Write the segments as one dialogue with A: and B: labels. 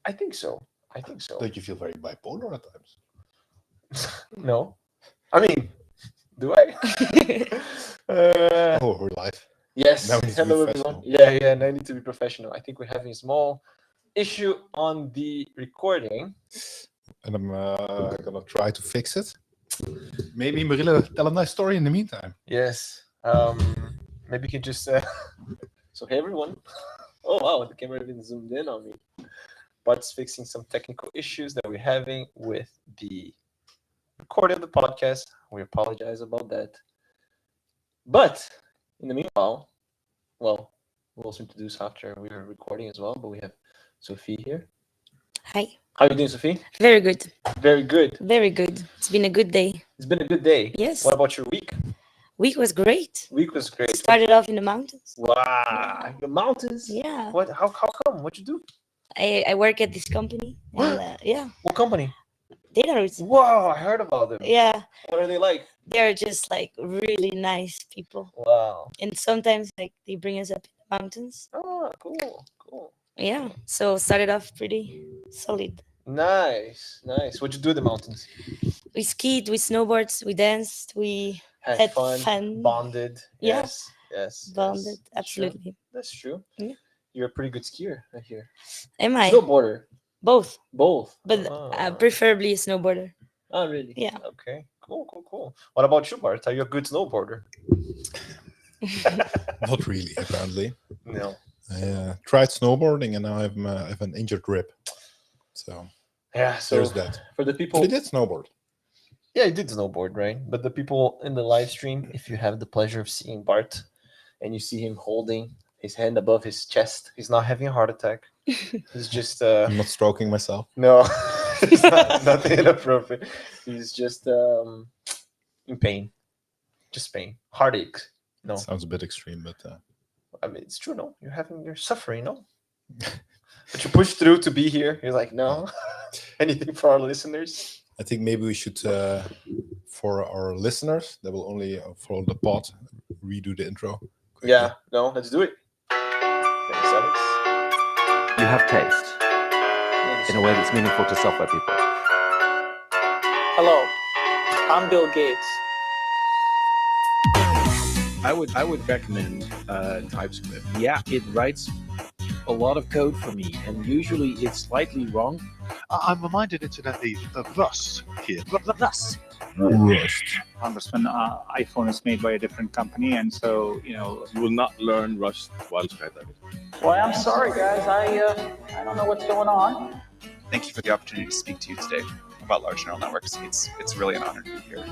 A: I think so. I think so.
B: Don't you feel very bipolar at times?
A: No. I mean, do I?
B: Oh, we're live.
A: Yes.
B: Now we need to be
A: Hello, everyone.
B: professional.
A: Yeah. Now I need to be professional. I think we're having a small issue on the recording.
B: And I'm gonna try to fix it. Maybe Marilla tell a nice story in the meantime.
A: Yes. Maybe you can just. So, hey, everyone. Oh, wow. The camera even zoomed in on me. Bart's fixing some technical issues that we're having with the recording of the podcast. We apologize about that. But in the meanwhile, well, we'll also introduce after we are recording as well, but we have Sofie here.
C: Hi.
A: How are you doing, Sofie?
C: Very good.
A: Very good.
C: Very good. It's been a good day.
A: It's been a good day.
C: Yes.
A: What about your week?
C: Week was great.
A: Week was great.
C: Started off in the mountains.
A: Wow. The mountains?
C: Yeah.
A: What? How come? What'd you do?
C: I work at this company. And, yeah.
A: What company?
C: Datatopics.
A: Wow, I heard about them.
C: Yeah.
A: What are they like?
C: They're just like really nice people.
A: Wow.
C: And sometimes like they bring us up in the mountains.
A: Oh, cool.
C: Yeah. So started off pretty solid.
A: Nice. What'd you do in the mountains?
C: We skied, we snowboarded, we danced, we
A: Had
C: had
A: fun,
C: fun.
A: bonded.
C: Yeah.
A: Yes.
C: bonded.
A: Yes.
C: Absolutely.
A: That's true.
C: Yeah.
A: You're a pretty good skier, I hear.
C: Am I?
A: Snowboarder.
C: Both.
A: Both.
C: But preferably a snowboarder.
A: Oh, really?
C: Yeah.
A: Okay. Cool. What about you, Bart? Are you a good snowboarder?
B: Not really, apparently.
A: No.
B: I tried snowboarding and now I have an injured rib. So
A: Yeah. So
B: there's that.
A: for the people,
B: But I did snowboard.
A: yeah, I did snowboard, right? But the people in the live stream, if you have the pleasure of seeing Bart, and you see him holding his hand above his chest, he's not having a heart attack. He's just
B: I'm not stroking myself.
A: no, it's nothing inappropriate. He's just in pain, just pain, heartache. No,
B: Sounds a bit extreme, but
A: I mean it's true. No, you're suffering. No, but you push through to be here. You're like no. Anything for our listeners?
B: I think maybe we should, for our listeners that will only follow the pod, redo the intro. quickly.
A: Yeah, no, let's do it. Thanks, Alex.
D: You have taste in a way that's meaningful to software people.
E: Hello, I'm Bill Gates.
F: I would recommend TypeScript. Yeah, it writes a lot of code for me, and usually it's slightly wrong.
G: I'm reminded, incidentally, of Rust here.
E: Thus,
B: Rust.
H: Congressman, iPhone is made by a different company, and so
I: You will not learn Rust while skydiving.
E: well, I'm sorry, guys. I don't know what's going on.
J: Thank you for the opportunity to speak to you today about large neural networks. It's really an honor to be here.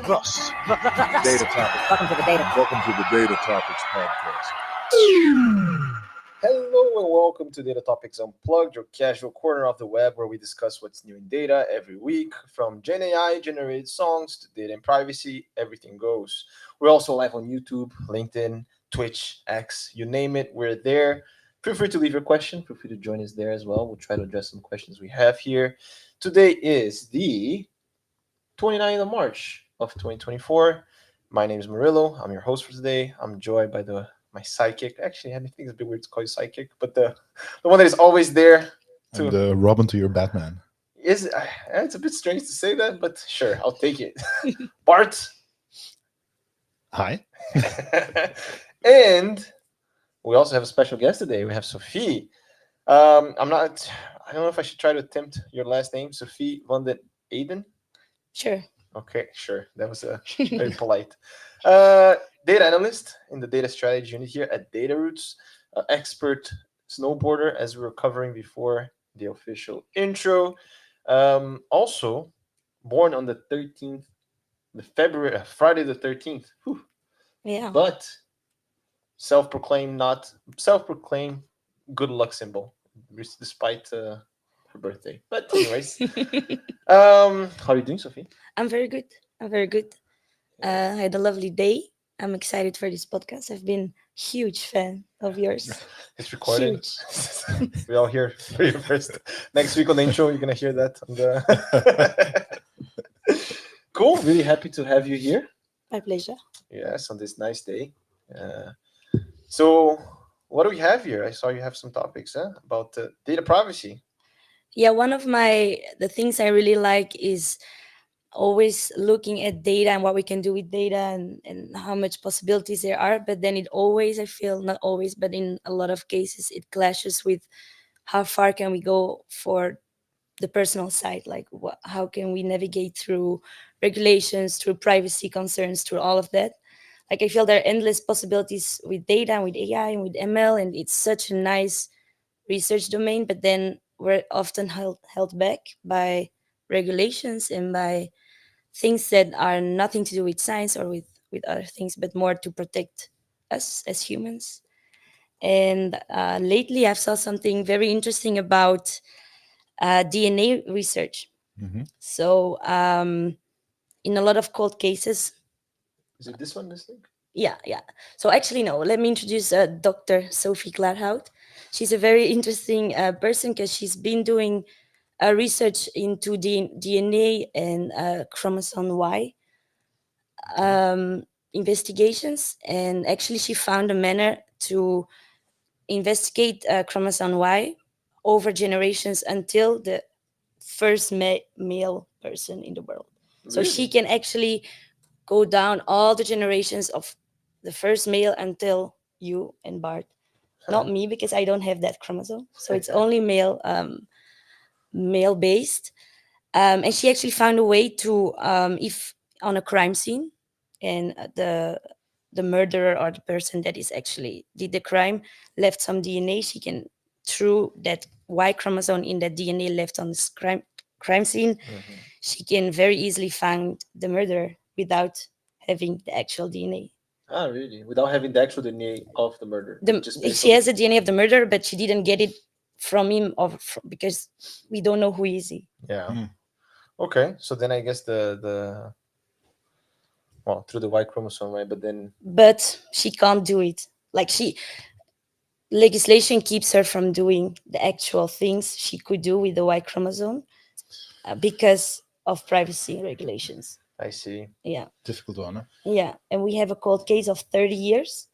G: Rust.
I: Data topics.
E: Welcome to the data.
I: Welcome to the Data Topics podcast.
A: Hello and welcome to Datatopics Unplugged, your casual corner of the web where we discuss what's new in data every week. From GenAI generated songs to data and privacy, everything goes. We're also live on YouTube, LinkedIn, Twitch, X, you name it, we're there. Feel free to leave your question. Feel free to join us there as well. We'll try to address some questions we have here. Today is the 29th of March of 2024. My name is Murillo. I'm your host for today. I'm joined by my sidekick. Actually, I think it's a bit weird to call you sidekick, but the one that is always there.
B: And Robin to your Batman.
A: It's a bit strange to say that, but sure, I'll take it. Bart.
B: Hi.
A: And we also have a special guest today. We have Sofie. I don't know if I should try to attempt your last name, Sofie Van Den Eynden.
C: Sure.
A: Okay, sure. That was very polite. Data analyst in the data strategy unit here at Data Roots, expert snowboarder, as we were covering before the official intro. Also, born on the 13th, Friday the 13th. Whew.
C: Yeah.
A: But self-proclaimed good luck symbol, despite her birthday. But anyways, how are you doing, Sofie?
C: I'm very good. I had a lovely day. I'm excited for this podcast. I've been a huge fan of yours.
A: It's recorded.
C: Huge.
A: We all hear for you first. Next week on the intro, you're gonna hear that. On the Cool. Really happy to have you here.
C: My pleasure.
A: Yes, on this nice day. So, what do we have here? I saw you have some topics about data privacy.
C: Yeah, one of the things I really like is always looking at data and what we can do with data, and how much possibilities there are. But then it always, I feel, not always, but in a lot of cases, it clashes with how far can we go for the personal side. Like how can we navigate through regulations, through privacy concerns, through all of that. Like I feel there are endless possibilities with data and with AI and with ML, and it's such a nice research domain, but then we're often held back by regulations and by things that are nothing to do with science or with other things, but more to protect us as humans. And lately I've saw something very interesting about DNA research.
B: Mhm.
C: So in a lot of cold cases,
A: Is it this one, this thing?
C: yeah. So actually, no, let me introduce Dr. Sofie Klaarhout. She's a very interesting person because she's been doing research into DNA and chromosome Y investigations. And actually, she found a manner to investigate chromosome Y over generations until the first male person in the world. So she
A: Really?
C: can actually go down all the generations of the first male until you and Bart. Not me, because I don't have that chromosome. So it's only male based. And she actually found a way to, if on a crime scene, and the murderer or the person that is actually did the crime left some DNA, she can, through that Y chromosome in that DNA left on this crime scene, she can very easily find the murderer without having the actual DNA.
A: Ah, really? Without having the actual DNA of the murder? Just based
C: She
A: on
C: has the DNA of the murderer, but she didn't get it from him, because we don't know who is he.
A: Yeah.
B: Hmm.
A: Okay, so then I guess the well, through the Y chromosome, right? But then
C: But she can't do it. Like legislation keeps her from doing the actual things she could do with the Y chromosome because of privacy regulations.
A: I see.
C: Yeah.
B: Difficult one, huh?
C: Yeah, and we have a cold case of 30 years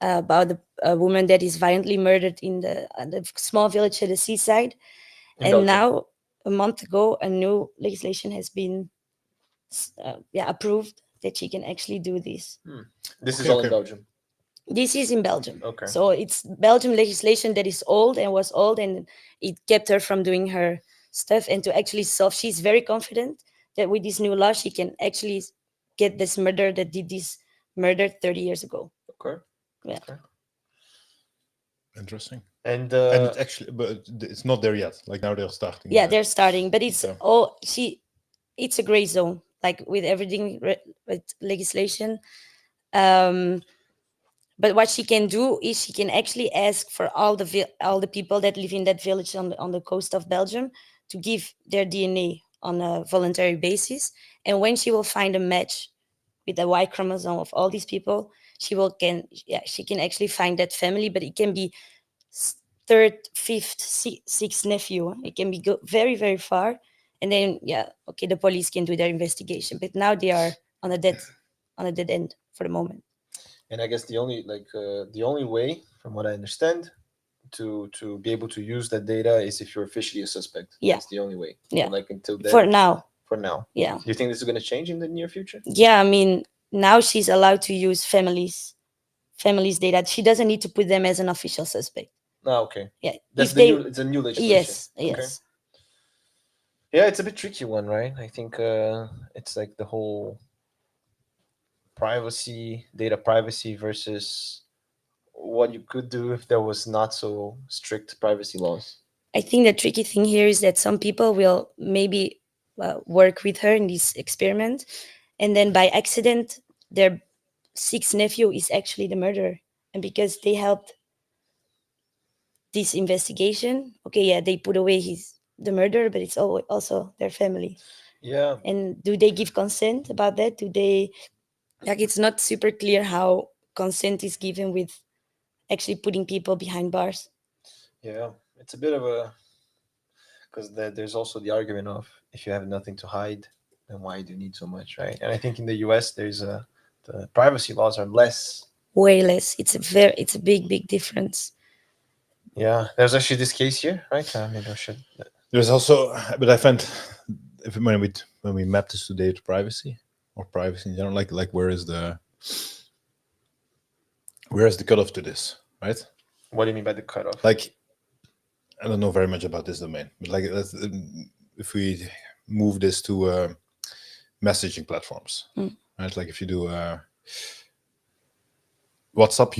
C: about a woman that is violently murdered in the small village at the seaside.
A: In
C: And
A: Belgium.
C: now, a month ago, a new legislation has been approved that she can actually do this.
A: This is
B: Okay,
A: all in
B: okay.
A: Belgium.
C: This is in Belgium.
A: Okay.
C: So it's Belgium legislation that is old and was old, and it kept her from doing her stuff. And to actually solve, she's very confident that with this new law, she can actually get this murderer that did this murder 30 years ago.
A: Okay.
C: Yeah.
A: Okay.
B: Interesting.
A: And
B: And it's actually, but it's not there yet. Like now they're starting.
C: Yeah, they're starting, but it's
B: So-
C: it's a gray zone, like with everything with legislation. But what she can do is she can actually ask for all the people that live in that village on the coast of Belgium to give their DNA on a voluntary basis. And when she will find a match with the Y chromosome of all these people, she can actually find that family. But it can be third, fifth, sixth nephew. It can be go very, very far. And then the police can do their investigation. But now they are on a dead end for the moment.
A: I guess the only way, from what I understand, to be able to use that data is if you're officially a suspect.
C: Yeah.
A: That's the only way.
C: Yeah.
A: So, like until then.
C: For now.
A: For now.
C: Yeah.
A: Do you think this is going to change in the near future?
C: Yeah, I mean, now she's allowed to use families' data. She doesn't need to put them as an official suspect.
A: Ah, okay.
C: Yeah.
A: That's
C: if
A: it's a new legislation.
C: Yes.
A: Okay.
C: Yes.
A: Yeah, it's a bit tricky one, right? I think it's like the whole data privacy versus what you could do if there was not so strict privacy laws.
C: I think the tricky thing here is that some people will maybe work with her in this experiment, and then by accident, their sixth nephew is actually the murderer. And because they helped this investigation, they put away the murderer, but it's also their family.
A: Yeah.
C: And do they give consent about that? Do they, it's not super clear how consent is given with actually putting people behind bars.
A: Yeah, it's a bit of a, because there's also the argument of if you have nothing to hide, then why do you need so much, right? And I think in the US the privacy laws are less.
C: Way less. It's a big difference.
A: Yeah, there's actually this case here, right? Maybe I should
B: There's also, but I find when we map this to data privacy or privacy in general, like where is the cutoff to this, right?
A: What do you mean by the cutoff?
B: Like, I don't know very much about this domain, but like if we move this to messaging platforms, right? Like if you do WhatsApp,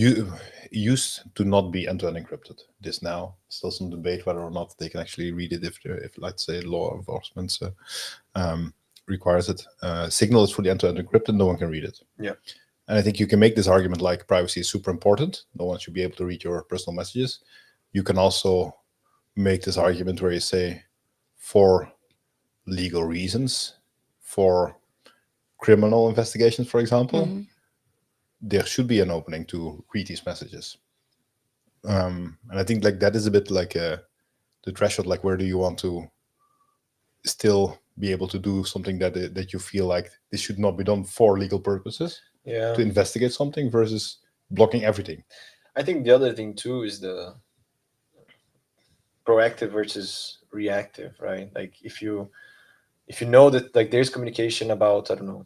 B: used to not be end-to-end encrypted. This now still some debate whether or not they can actually read it if let's say law enforcement requires it. Signal is fully end-to-end encrypted, no one can read it.
A: Yeah.
B: And I think you can make this argument like privacy is super important. No one should be able to read your personal messages. You can also make this argument where you say, for legal reasons, for criminal investigations, for example, there should be an opening to read these messages. And I think like that is a bit like the threshold, like where do you want to still be able to do something that you feel like this should not be done for legal purposes, to investigate something versus blocking everything.
A: I think the other thing too is the proactive versus reactive, right? Like if you know that like there's communication about, I don't know,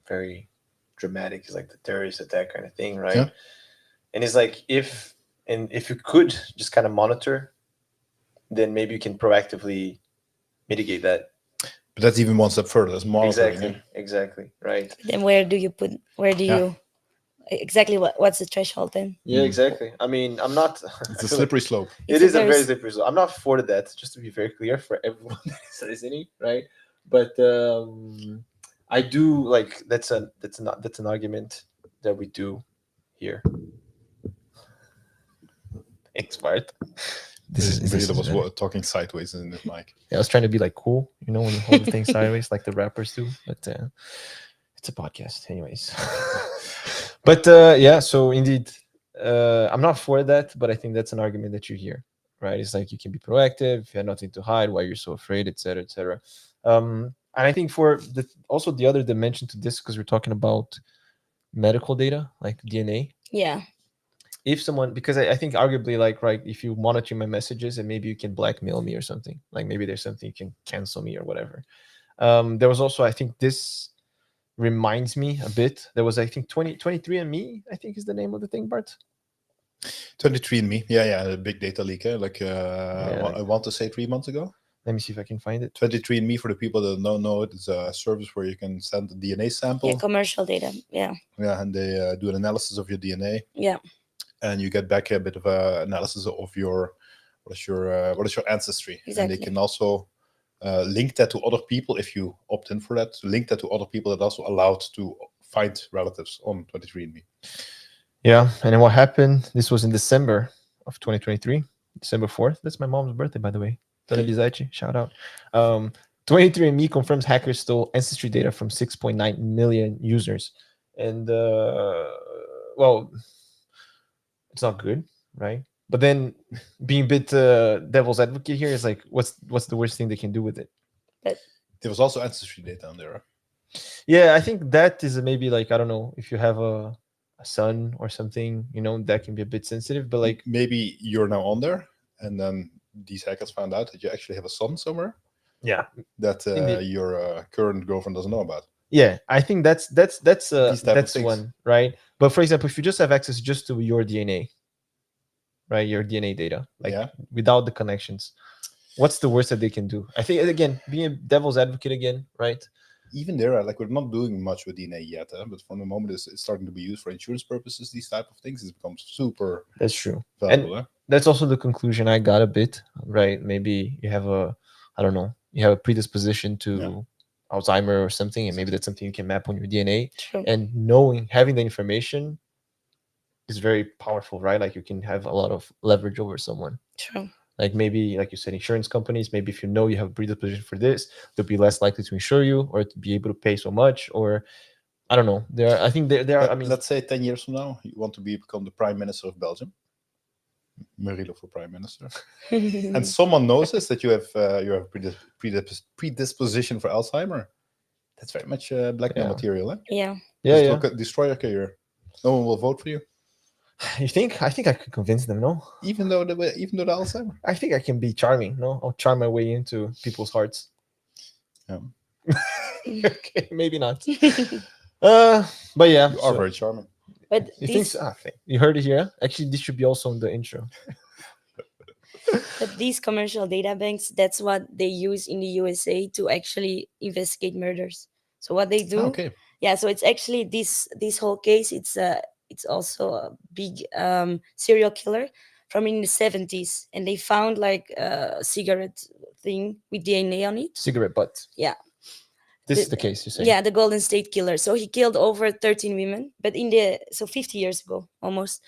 A: very dramatic, it's like the terrorist attack kind of thing, right?
B: Yeah.
A: And it's like if you could just kind of monitor, then maybe you can proactively mitigate that.
B: But that's even one step further. That's monitoring.
A: Exactly, right.
C: Then where do you exactly what's the threshold then?
A: Yeah, exactly. I mean, I'm not.
B: It's a slippery slope.
A: It is a very slippery slope. I'm not for that, just to be very clear for everyone that is listening, right? But I do like that's an argument that we do here. Thanks, Bart.
B: This was talking sideways in this mic.
A: Yeah, I was trying to be like cool, you know, when you hold the thing sideways like the rappers do. But it's a podcast, anyways. But yeah, so indeed, I'm not for that, but I think that's an argument that you hear, right? It's like you can be proactive, if you have nothing to hide, why you're so afraid, etc., etc. And I think for also the other dimension to this, because we're talking about medical data, like DNA.
C: Yeah.
A: If someone, because I think arguably, like, right, if you monitor my messages and maybe you can blackmail me or something, like maybe there's something you can cancel me or whatever. There was also, I think this reminds me a bit. There was, I think, 23andMe, I think is the name of the thing, Bart.
B: 23andMe, yeah, the big data leak, I want to say 3 months ago.
A: Let me see if I can find it.
B: 23andMe, for the people that don't know it, is a service where you can send a DNA sample.
C: Yeah, commercial data, yeah.
B: Yeah, and they do an analysis of your DNA.
C: Yeah.
B: And you get back a bit of an analysis of your what is your ancestry.
C: Exactly.
B: And they can also link that to other people if you opt in for that. To link that to other people that are also allowed to find relatives on 23andMe.
A: Yeah, and then what happened? This was in December of 2023, December 4th. That's my mom's birthday, by the way. Shout out. 23andMe confirms hackers stole ancestry data from 6.9 million users, and well, it's not good, right? But then being a bit devil's advocate here is like, what's the worst thing they can do with it?
C: But
B: there was also ancestry data on there.
A: Yeah, I think that is maybe like, I don't know, if you have a son or something, you know, that can be a bit sensitive. But like
B: maybe you're now on there, and then these hackers found out that you actually have a son somewhere.
A: Yeah,
B: that your current girlfriend doesn't know about.
A: Yeah, I think that's one, right? But for example, if you just have access just to your DNA, right, your DNA data, like without the connections, what's the worst that they can do? I think, again, being a devil's advocate again, right?
B: Even there, like, we're not doing much with DNA yet, but from the moment it's starting to be used for insurance purposes, these type of things, it becomes super.
A: That's true.
B: Valuable,
A: and that's also the conclusion I got a bit, right? Maybe you have you have a predisposition to Alzheimer or something, and maybe that's something you can map on your DNA.
C: True.
A: And having the information is very powerful, right? Like you can have a lot of leverage over someone.
C: True.
A: Like maybe, like you said, insurance companies, maybe if you know you have a predisposition for this, they'll be less likely to insure you or to be able to pay so much, or I don't know. I think there are, I mean,
B: let's say 10 years from now, you want to become the Prime Minister of Belgium. Murillo for Prime Minister. And someone knows that you have predisposition for Alzheimer. That's very much blackmail material, eh?
C: Yeah.
A: Yeah.
B: Destroy your career. No one will vote for you.
A: You think? I think I could convince them. No,
B: Even though the Alzheimer.
A: I think I can be charming. No, I'll charm my way into people's hearts.
B: Yeah.
A: Okay, maybe not. But yeah,
B: You are very charming.
C: But
A: you think
C: these,
A: so? You heard it here. Actually, this should be also in the intro.
C: but these commercial data banks, that's what they use in the USA to actually investigate murders. So what they do,
B: Okay.
C: yeah. So it's actually this whole case. It's also a big serial killer from in the 70s, and they found like a cigarette thing with DNA on it.
A: Cigarette butt.
C: Yeah.
A: This is the case you say.
C: Yeah, the Golden State Killer. So he killed over 13 women, but 50 years ago almost.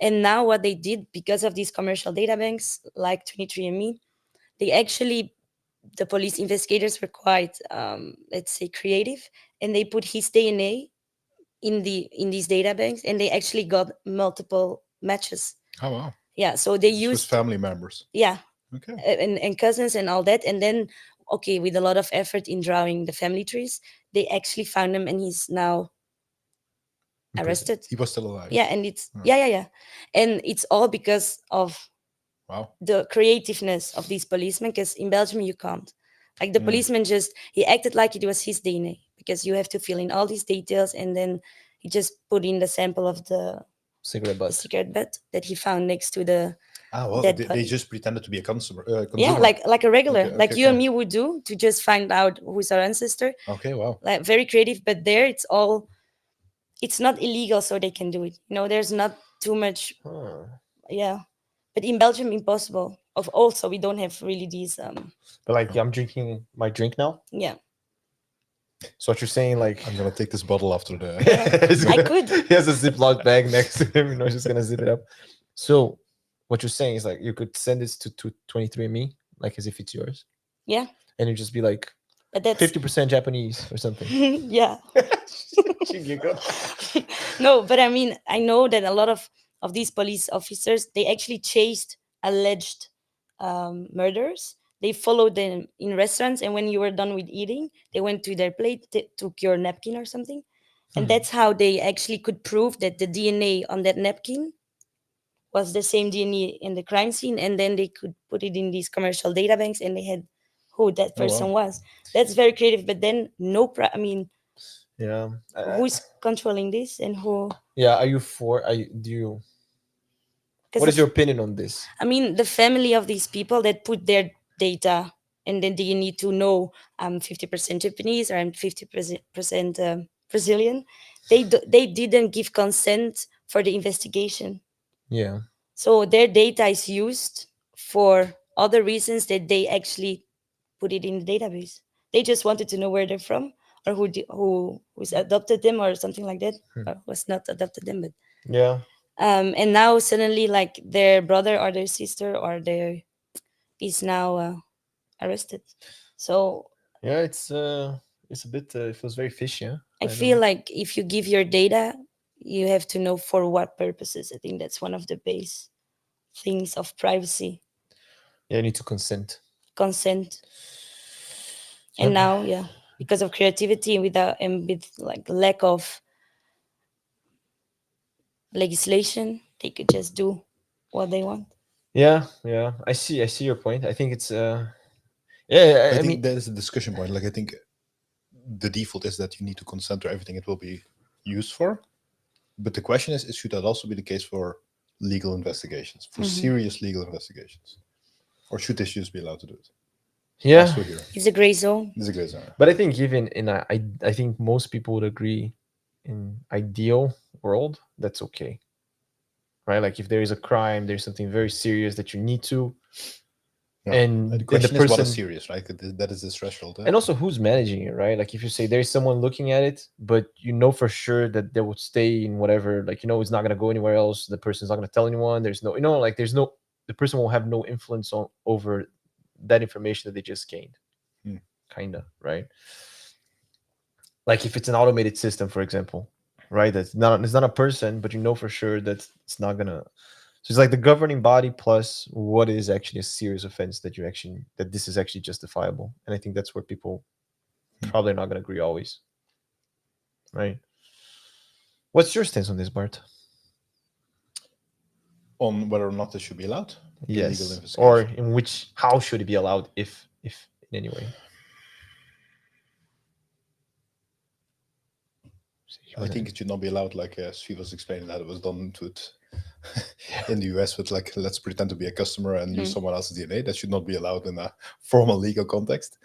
C: And now what they did, because of these commercial data banks like 23andMe, they actually, the police investigators were quite, let's say, creative, and they put his DNA in these data banks, and they actually got multiple matches.
B: Oh wow.
C: Yeah, so they
B: This was
C: used
B: family members.
C: yeah,
B: Okay.
C: and cousins and all that, and then okay, with a lot of effort in drawing the family trees, they actually found him, and he's now arrested.
B: He was still alive.
C: Yeah, and it's
B: Oh.
C: yeah, and it's all because of
B: Wow.
C: the creativeness of these policemen. Because in Belgium you can't, like the
B: Yeah.
C: policeman he acted like it was his DNA, because you have to fill in all these details, and then he just put in the sample of the
A: Cigarette butt.
C: cigarette butt that he found next to the
B: Well,
C: dead
B: they
C: body.
B: just pretended to be a consumer.
C: Yeah, like a regular,
B: Okay,
C: like
B: okay,
C: you and
B: okay.
C: me would do to just find out who's our ancestor.
B: Okay, wow.
C: Like very creative, but there it's not illegal, so they can do it. There's not too much. Yeah, but in Belgium, impossible. Also, we don't have really these.
A: But like, I'm drinking my drink now.
C: Yeah,
A: So what you're saying, like,
B: I'm gonna take this bottle after the.
C: I could.
A: He has a Ziploc bag next to him. He's just gonna zip it up. So what you're saying is like you could send this to 23andMe, like as if it's yours,
C: Yeah,
A: and you just be like
C: but that's
A: 50% Japanese or something.
C: yeah. No, but I mean, I know that a lot of these police officers, they actually chased alleged murderers. They followed them in restaurants, and when you were done with eating, they went to their plate, took your napkin or something, and that's how they actually could prove that the DNA on that napkin was the same DNA in the crime scene, and then they could put it in these commercial data banks, and they had who that person was. That's very creative, but then I mean,
A: Yeah.
C: who's controlling this and who?
A: Yeah. Are you for? Do you? What is your opinion on this?
C: I mean, the family of these people that put their data, and then do you need to know I'm 50% Japanese or I'm 50% Brazilian? They didn't give consent for the investigation.
A: Yeah.
C: So their data is used for other reasons that they actually put it in the database. They just wanted to know where they're from, or who's adopted them or something like that, or was not adopted them, but
A: yeah.
C: And now suddenly, like their brother or their sister or is now arrested. So
A: yeah, it's a bit. It feels very fishy. Huh?
C: I feel like if you give your data, you have to know for what purposes. I think that's one of the base things of privacy.
A: Yeah, you need to consent.
C: And now, yeah, because of creativity and with like lack of legislation, they could just do what they want.
A: Yeah, I see your point. I think it's I
B: think
A: mean,
B: that is a discussion point. Like, I think the default is that you need to consent to everything it will be used for. But the question is should that also be the case for legal investigations, for serious legal investigations? Or should this just be allowed to do it?
A: Yeah,
C: it's a gray zone.
B: It's a gray zone.
A: But I think even I think most people would agree in ideal world that's okay, right? Like if there is a crime, there's something very serious that you need to.
B: Yeah.
A: And
B: the question
A: the person,
B: is what is serious, right? That is the threshold.
A: And also who's managing it, right? Like if you say there's someone looking at it, but you know for sure that they will stay in whatever, like it's not gonna go anywhere else. The person's not gonna tell anyone. There's no, like there's no, the person will have no influence over that information that they just gained. Kinda, right? Like if it's an automated system, for example, right? It's not a person, but you know for sure that it's not gonna. So it's like the governing body plus what is actually a serious offense that this is actually justifiable. And I think that's where people probably are not going to agree always. Right? What's your stance on this, Bart?
B: On whether or not this should be allowed. Illegal
A: Yes.
B: investigation.
A: Or in which, how should it be allowed if in any way?
B: I think it should not be allowed, like Sofie was explaining that it was done to it in the US with like, let's pretend to be a customer and use someone else's DNA. That should not be allowed in a formal legal context.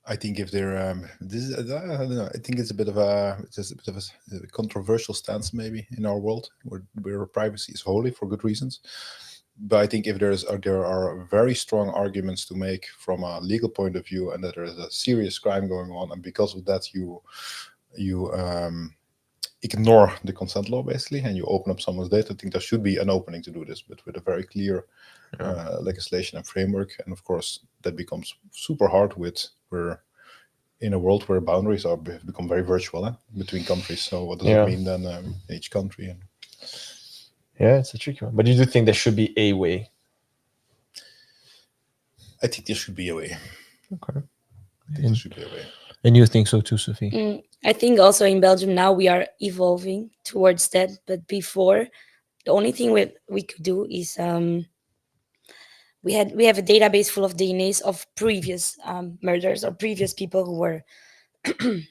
B: I think if they're this is, I don't know. I think it's a bit of a controversial stance maybe in our world where privacy is holy for good reasons. But I think if there are very strong arguments to make from a legal point of view, and that there is a serious crime going on, and because of that you ignore the consent law basically, and you open up someone's data, I think there should be an opening to do this, but with a very clear legislation and framework. And of course, that becomes super hard we're in a world where boundaries have become very virtual between countries. So what does it mean then each country? And
A: yeah, it's a tricky one. But you do think there should be a way?
B: I think there should be a way.
A: Okay.
B: There should be a way.
A: And you think so too, Sofie?
C: I think also in Belgium now we are evolving towards that. But before, the only thing we could do is we have a database full of DNAs of previous murders or previous people who were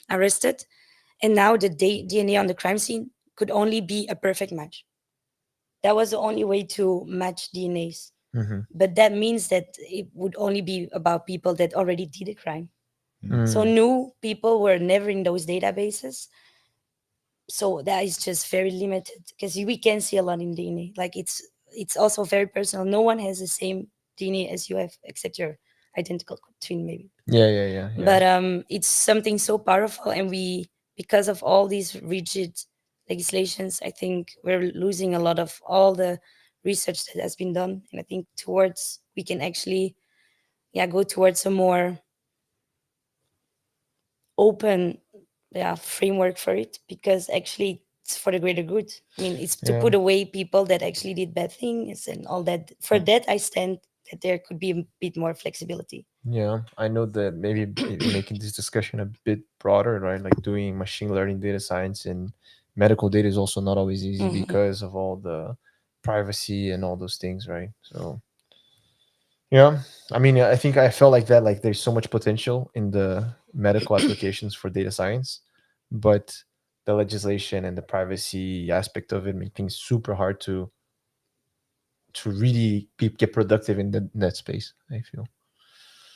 C: arrested. And now the DNA on the crime scene could only be a perfect match. That was the only way to match DNAs. But that means that it would only be about people that already did a crime. So new people were never in those databases. So that is just very limited because we can see a lot in DNA. Like it's also very personal. No one has the same DNA as you have, except your identical twin, maybe.
A: Yeah.
C: But it's something so powerful, and because of all these rigid legislations, I think we're losing a lot of all the research that has been done. And I think we can actually go towards a more open framework for it, because actually it's for the greater good. I mean, it's to put away people that actually did bad things and all that. For that, I stand that there could be a bit more flexibility.
A: Yeah, I know that maybe making this discussion a bit broader, right? Like doing machine learning, data science, and medical data is also not always easy because of all the privacy and all those things, right? So, yeah, I mean, I think I felt like that, like there's so much potential in the medical applications for data science, but the legislation and the privacy aspect of it make things super hard to really get productive in that space, I feel.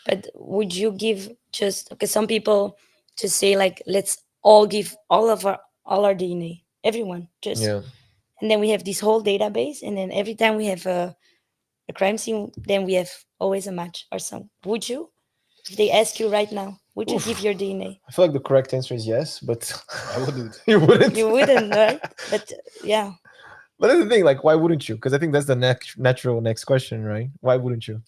C: But would you give because some people just say like, let's all give all our DNA, everyone, and then we have this whole database, and then every time we have a crime scene, then we have always a match or something. Would you? If they ask you right now, would you give your DNA?
A: I feel like the correct answer is yes, but
B: I wouldn't.
A: You wouldn't?
C: You wouldn't, right? But yeah.
A: But that's the thing, like, why wouldn't you? Because I think that's the natural next question, right? Why wouldn't you?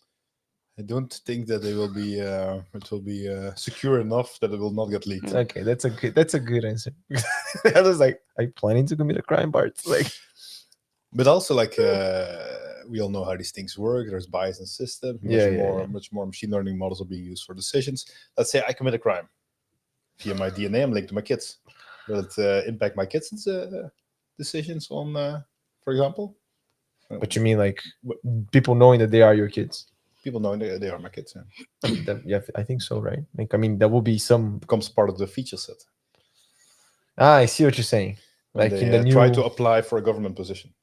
B: I don't think that it will be secure enough that it will not get leaked.
A: Okay, that's a good answer. I was like, are you planning to commit a crime, Bart? Like,
B: but also like we all know how these things work. There's bias in the system. Much more machine learning models are being used for decisions. Let's say I commit a crime via my DNA. I'm linked to my kids. Will it impact my kids' decisions on, for example?
A: But you mean like people knowing that they are your kids?
B: People knowing that they are my kids.
A: Yeah, I think so, right? Like, I mean, that will be
B: becomes part of the feature set.
A: I see what you're saying. Like
B: they,
A: in the new,
B: try to apply for a government position.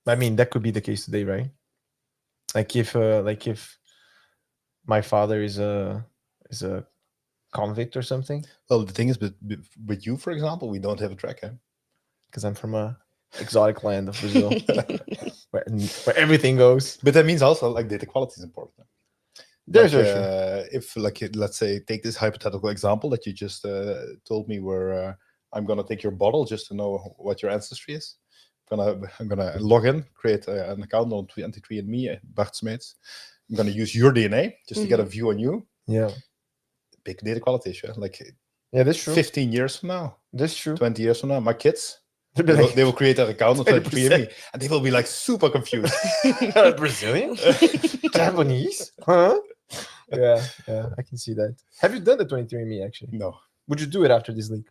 A: I mean, that could be the case today, right? Like if my father is a convict or something.
B: Well, the thing is, with you, for example, we don't have a track,
A: because I'm from a exotic land of Brazil, where everything goes.
B: But that means also like data quality is important.
A: There's
B: if like let's say take this hypothetical example that you just told me, where I'm gonna take your bottle just to know what your ancestry is. I'm gonna log in, create an account on 23andMe, Bart Smeets. I'm gonna use your DNA just to get a view on you.
A: Yeah,
B: big data quality issue. Like,
A: yeah, that's true.
B: 15 years from now,
A: that's true.
B: 20 years from now, my kids. They will create that account on 23andMe, and they will be like super confused.
A: Brazilian, Japanese, huh? Yeah, I can see that. Have you done the 23andMe actually?
B: No.
A: Would you do it after this leak?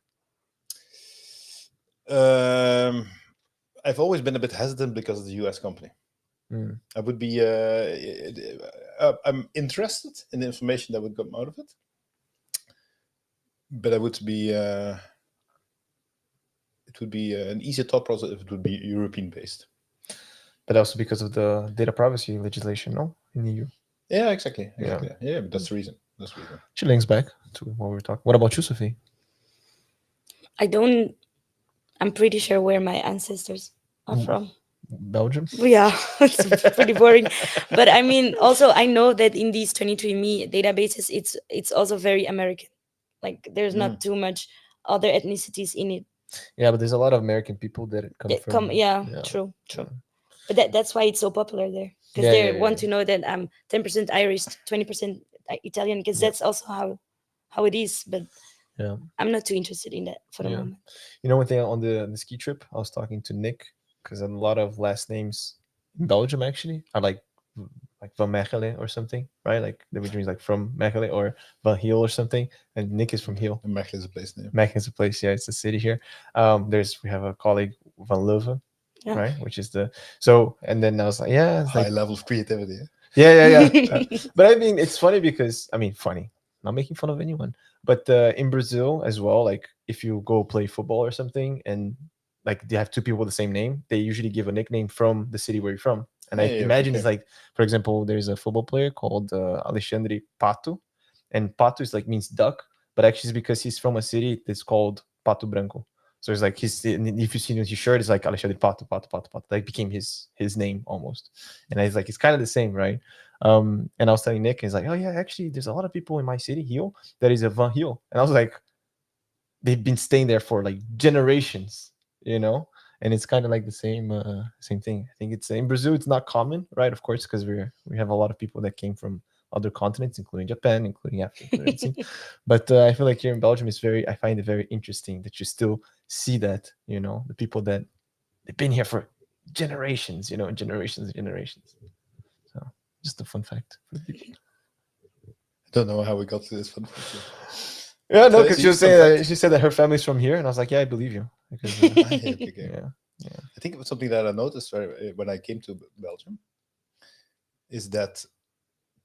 B: I've always been a bit hesitant because of the US company. I would be. I'm interested in the information that would come out of it, but I would be. It would be an easier thought process if it would be European based.
A: But also because of the data privacy legislation, no, in the EU.
B: Yeah, exactly. Yeah, but that's the reason. That's the reason.
A: She links back to what we were talking. What about you, Sofie?
C: I'm pretty sure where my ancestors are from.
A: Belgium?
C: Yeah, it's pretty boring. But I mean, also I know that in these 23andMe databases, it's also very American. Like there's not too much other ethnicities in it.
A: Yeah, but there's a lot of American people that come from.
C: True. But that's why it's so popular there, because they want to know that I'm 10% Irish, 20% Italian, because that's also how it is. But I'm not too interested in that for the moment.
A: You know, one thing on the ski trip, I was talking to Nick, because a lot of last names in Belgium actually are like Van Mechelen or something, right? Like which means like from Mechelen or Van Heel or something. And Nick is from Heel.
B: And Mechelen is a place name.
A: Mechelen is a place, yeah, it's a city here. We have a colleague Van Leuven, right? Which is and then I was like,
B: high level of creativity.
A: Yeah. But I mean, it's funny because funny, not making fun of anyone, but in Brazil as well, like if you go play football or something and like they have two people with the same name, they usually give a nickname from the city where you're from. And I imagine it's like, for example, there's a football player called Alexandre Pato, and Pato is like means duck, but actually it's because he's from a city that's called Pato Branco. So it's like if you see his shirt, it's like Alexandre Pato, like became his name almost. And it's like it's kind of the same, right? And I was telling Nick, he's like, oh yeah, actually, there's a lot of people in my city, Heel, that is a Van Heel. And I was like, they've been staying there for like generations, you know. And it's kind of like the same thing. I think it's in Brazil, it's not common, right? Of course, because we have a lot of people that came from other continents, including Japan, including Africa. But I feel like here in Belgium, I find it very interesting that you still see that, you know, the people that they've been here for generations, you know, generations and generations. So just a fun fact for the people.
B: I don't know how we got to this fun fact.
A: Yeah, no, because she said that her family's from here, and I was like, yeah, I believe you. Because,
B: yeah. I think it was something that I noticed when I came to Belgium, is that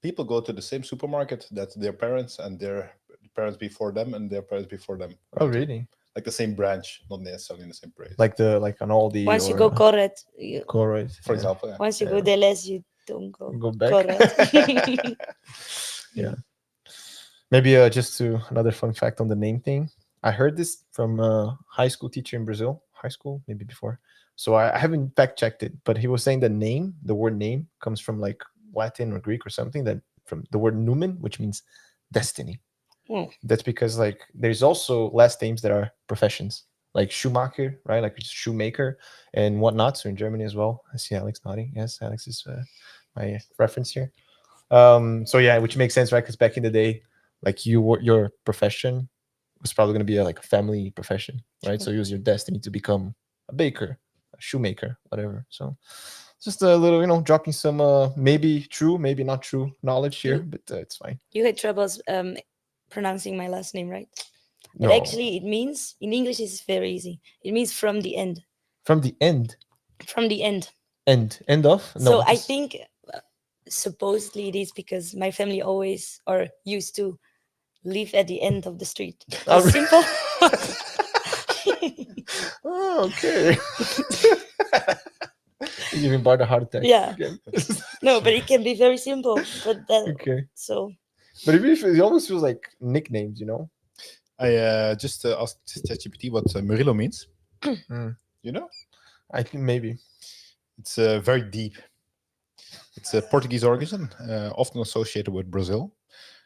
B: people go to the same supermarket that their parents and their parents before them and their parents before them.
A: Oh, really?
B: Like the same branch, not necessarily in the same place.
A: Like on all the.
C: Once you go Corret,
B: for example. Yeah.
C: Once you go Deleuze, you don't go
A: back.
C: Corret.
A: Yeah. Maybe just to another fun fact on the name thing. I heard this from a high school teacher in Brazil. High school, maybe before. So I haven't fact checked it, but he was saying the word name comes from like Latin or Greek or something, that from the word numen, which means destiny. That's because like there's also last names that are professions, like Schumacher, right? Like shoemaker and whatnot. So in Germany as well. I see Alex nodding. Yes, Alex is my reference here. So yeah, which makes sense, right? Because back in the day, like your profession was probably going to be a family profession, right? So it was your destiny to become a baker, a shoemaker, whatever. So just a little, you know, dropping some maybe true, maybe not true knowledge here, but it's fine.
C: You had troubles pronouncing my last name, right?
A: No.
C: But actually, it means in English it's very easy. It means from the end.
A: From the end.
C: From the end.
A: End of. No,
C: so I think supposedly it is because my family always or used to live at the end of the street. It's simple.
A: Oh, okay. You even bought a heart attack.
C: Yeah. No, but it can be very simple. But
A: okay.
C: So.
A: But it almost feels like nicknames, you know.
B: I just asked ChatGPT what Murillo means. You know?
A: I think maybe.
B: It's very deep. It's a Portuguese origin, often associated with Brazil.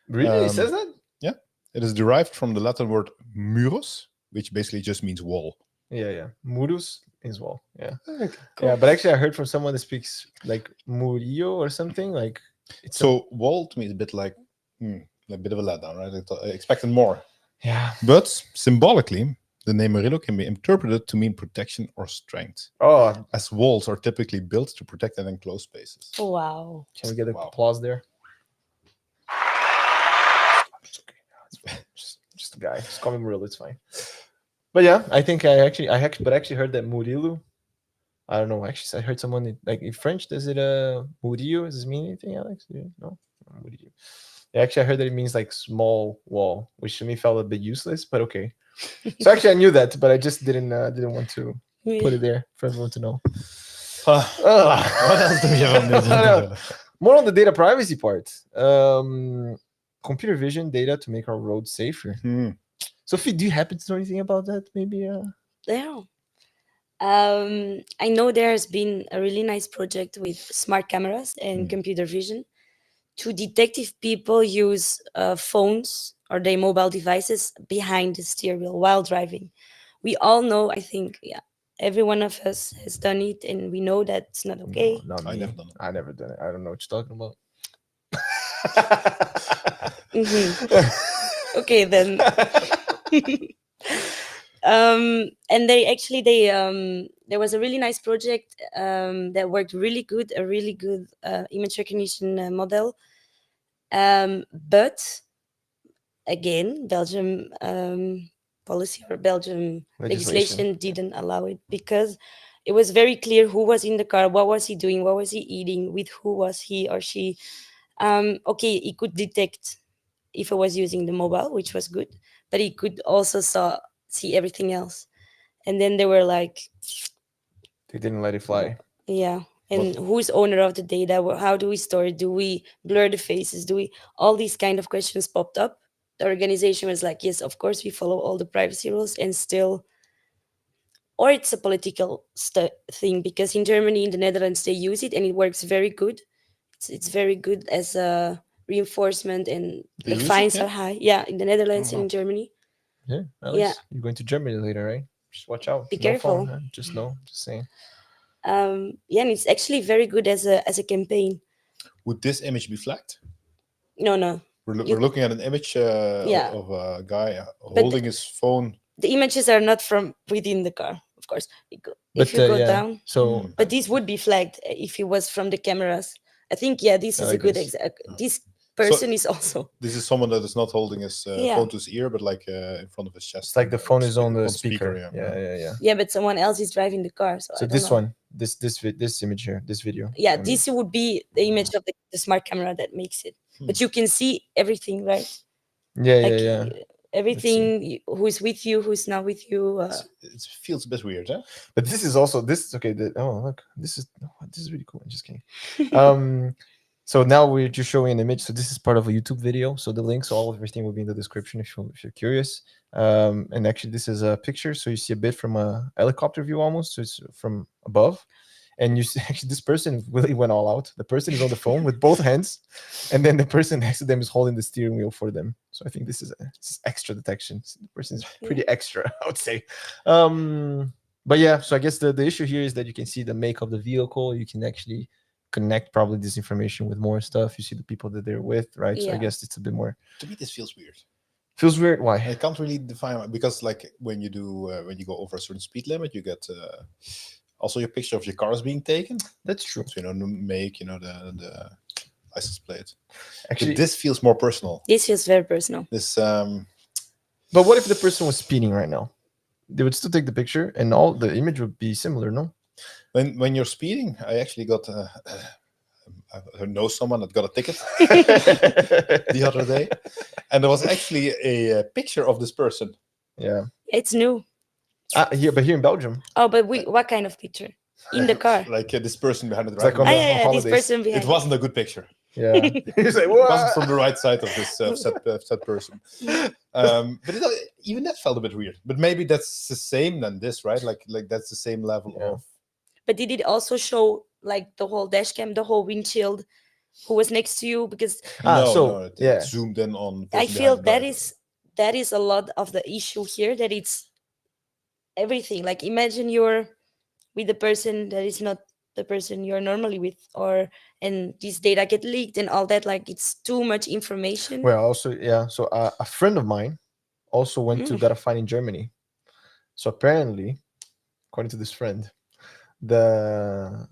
A: Really? It says that?
B: Yeah. It is derived from the Latin word muros, which basically just means wall.
A: Yeah. Muros is wall. Yeah.
B: Okay, cool.
A: Yeah, but actually I heard from someone that speaks like Murillo or something. Like
B: wall to me is a bit like a bit of a letdown, right? I expected more.
A: Yeah.
B: But symbolically, the name Murillo can be interpreted to mean protection or strength.
A: Oh.
B: As walls are typically built to protect and enclose spaces.
C: Wow.
A: Can we get applause there? It's okay. Just a guy. Just call me Murillo. It's fine. But yeah, I think I actually heard that Murilo. I don't know. Actually, I heard someone like in French. Does it Murillo? Does it mean anything, Alex? Do you know? Murillo. Yeah, actually, I heard that it means like small wall, which to me felt a bit useless. But okay. So actually, I knew that, but I just didn't want to put it there for everyone to know.
B: What else do we have on the agenda?
A: More on the data privacy part. Computer vision data to make our roads safer. Sophie, do you happen to know anything about that? Maybe.
C: Yeah. I know there has been a really nice project with smart cameras and computer vision to detect if people use phones or their mobile devices behind the steering wheel while driving. We all know, I think, every one of us has done it, and we know that it's not okay.
A: No,
B: I never done it.
A: I never done it. I don't know what you're talking about.
C: Okay, then. And there was a really nice project that worked really good, a really good image recognition model. But again, Belgium policy or Belgium legislation didn't allow it because it was very clear who was in the car, what was he doing, what was he eating, with who was he or she. Okay, he could detect if I was using the mobile, which was good, but he could also see everything else. And then they were like,
A: they didn't let it fly.
C: Yeah. And who's owner of the data? How do we store it? Do we blur the faces? All these kind of questions popped up. The organization was like, yes, of course we follow all the privacy rules, and still, or it's a political thing, because in Germany, in the Netherlands, they use it and it works very good. It's very good as a reinforcement, and the fines are high. Yeah, in the Netherlands and in Germany.
A: Yeah, Alex, you're going to Germany later, right? Just watch out.
C: Be careful.
A: Phone, just saying.
C: And it's actually very good as a campaign.
B: Would this image be flagged?
C: No.
B: We're looking at an image of a guy holding his phone.
C: The images are not from within the car, of course. If you go down.
A: So,
C: but this would be flagged if it was from the cameras. I think, this is a good example. This person is also.
B: This is someone that is not holding his phone to his ear, but like in front of his chest.
A: It's like the phone is on the speaker.
C: Yeah, but someone else is driving the car. So
A: this one, this image here, this video.
C: Yeah, this would be the image of the smart camera that makes it. But you can see everything, right?
A: Yeah.
C: Everything, who's with you, who's not with you.
B: It feels a bit weird, huh?
A: But this is okay. Look, this is really cool. I'm just kidding. So now we're just showing an image. So this is part of a YouTube video. So the links, all of everything will be in the description if you're curious. And actually, this is a picture. So you see a bit from a helicopter view almost. So it's from above. And you see, actually, this person really went all out. The person is on the phone with both hands, and then the person next to them is holding the steering wheel for them. So I think this is extra detection. The person is pretty extra, I would say. But yeah, so I guess the issue here is that you can see the make of the vehicle. You can actually connect probably this information with more stuff. You see the people that they're with, right? So I guess it's a bit more.
B: To me, this feels weird.
A: Feels weird. Why?
B: I can't really define, because like when you go over a certain speed limit, you get. Also, your picture of your car is being taken.
A: That's true.
B: So, the make, the license plate.
A: Actually,
B: but this feels more personal.
C: This feels very personal.
B: This.
A: But what if the person was speeding right now? They would still take the picture, and all the image would be similar, no?
B: When you're speeding, I actually got. I know someone that got a ticket the other day, and there was actually a picture of this person.
A: Yeah,
C: it's new.
A: But here in Belgium.
C: Oh, but what kind of picture? In the car.
B: Like this person behind the
A: driver.
C: Like this person behind.
B: It wasn't a good picture.
A: Yeah,
B: he's like, it wasn't from the right side of this said person. But even that felt a bit weird. But maybe that's the same than this, right? Like that's the same level of.
C: But did it also show like the whole dash cam, the whole windshield, who was next to you? Because
B: it zoomed in on.
C: I feel that is a lot of the issue here. That it's everything. Like imagine you're with the person that is not the person you're normally with, and this data get leaked and all that. Like it's too much information.
A: Well, also so a friend of mine also went to got a fine in Germany. So apparently, according to this friend, the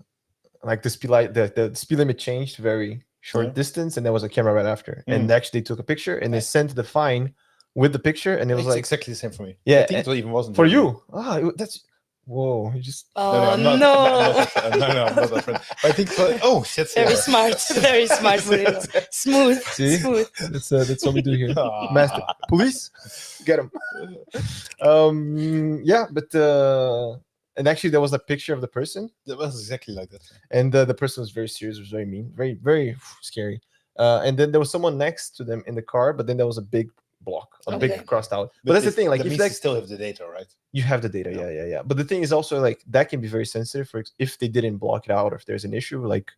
A: speed limit changed very short distance, and there was a camera right after, and actually they took a picture and they sent the fine with the picture, and it was
B: It's
A: like
B: exactly the same for me.
A: Yeah,
B: I think it even wasn't
A: for
B: really-
A: you. That's whoa. You just
C: Oh
B: I'm
C: no!
B: not I'm not that friend. But I think that's
C: Very smart, very smart, Murilo. Smooth,
A: See?
C: smooth.
A: That's what we do here.
B: Ah.
A: Master police, get him. Yeah, but and actually there was a picture of the person,
B: That was exactly like that.
A: and the person was very serious, was very mean, very very scary. And then there was someone next to them in the car, but then there was a big block, a
C: Okay.
A: big crossed out. But that's the thing, like
B: that
A: if
B: means
A: like
B: you still have the data, right?
A: you have the data, yeah. But the thing is also like that can be very sensitive for if they didn't block it out, or if there's an issue, like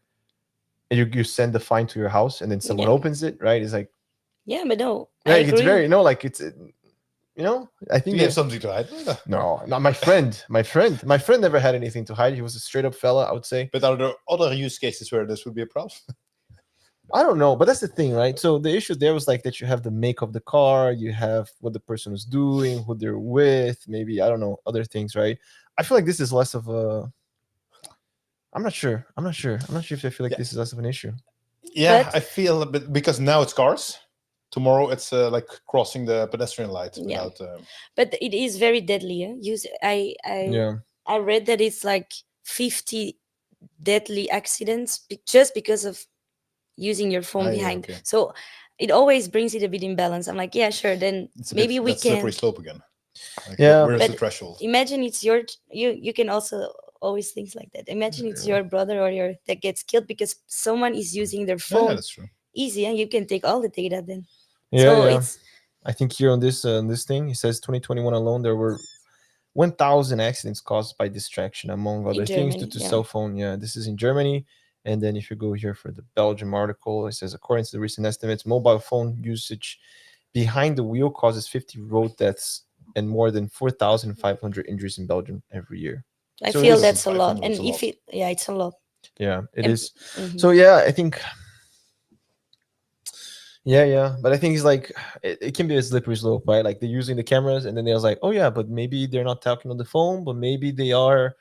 A: you send the fine to your house and then someone
C: Yeah.
A: opens it, right? It's like
C: Yeah, but no,
A: yeah,
C: I
A: it's
C: agree.
A: very like it's I
B: Do
A: think
B: you have
A: that-
B: something to hide?
A: no, not my friend. My friend never had anything to hide. He was a straight up fella, I would say.
B: But are there other use cases where this would be a problem?
A: I don't know, but that's the thing, right? So the issue there was like that you have the make of the car, you have what the person was doing, who they're with, maybe I don't know, other things, right? I feel like this is less of a. I'm not sure. I'm not sure if I feel like this is less of an issue.
B: Yeah,
C: But-
B: I feel a bit because now it's cars. Tomorrow it's like crossing the pedestrian light
C: Yeah.
B: without.
C: But it is very deadly.
A: Yeah.
C: I read that it's like 50 deadly accidents just because of using your phone
B: Ah, yeah,
C: behind.
B: okay.
C: So it always brings it a bit in balance. I'm like, yeah, sure. Then
B: It's a
C: maybe
B: bit,
C: we
B: that's
C: can
B: slippery slope again. Like,
A: Yeah,
B: where's the
C: but
B: threshold?
C: imagine it's your you can also always things like that. Imagine it's your brother or your that gets killed because someone is using their
B: Yeah,
C: phone
B: that's true.
C: easy, and you can take all the data then.
A: Yeah,
C: So
A: yeah.
C: it's
A: I think here on this thing, it says 2021 alone, there were 1,000 accidents caused by distraction, among other things, due
C: Germany,
A: to
C: yeah.
A: cell phone. Yeah, this is in Germany. And then if you go here for the Belgium article, it says according to the recent estimates, mobile phone usage behind the wheel causes 50 road deaths and more than 4,500 injuries in Belgium every year.
C: I
A: So
C: feel
A: it's-
C: that's a lot.
B: 500
C: And
B: is a
C: if
B: lot.
C: it's a lot.
A: Yeah, it
C: And-
A: is.
C: Mhm.
A: So yeah, I think. Yeah, but I think it's like it can be a slippery slope, right? Like they're using the cameras, and then they was like, oh yeah, but maybe they're not talking on the phone, but maybe they are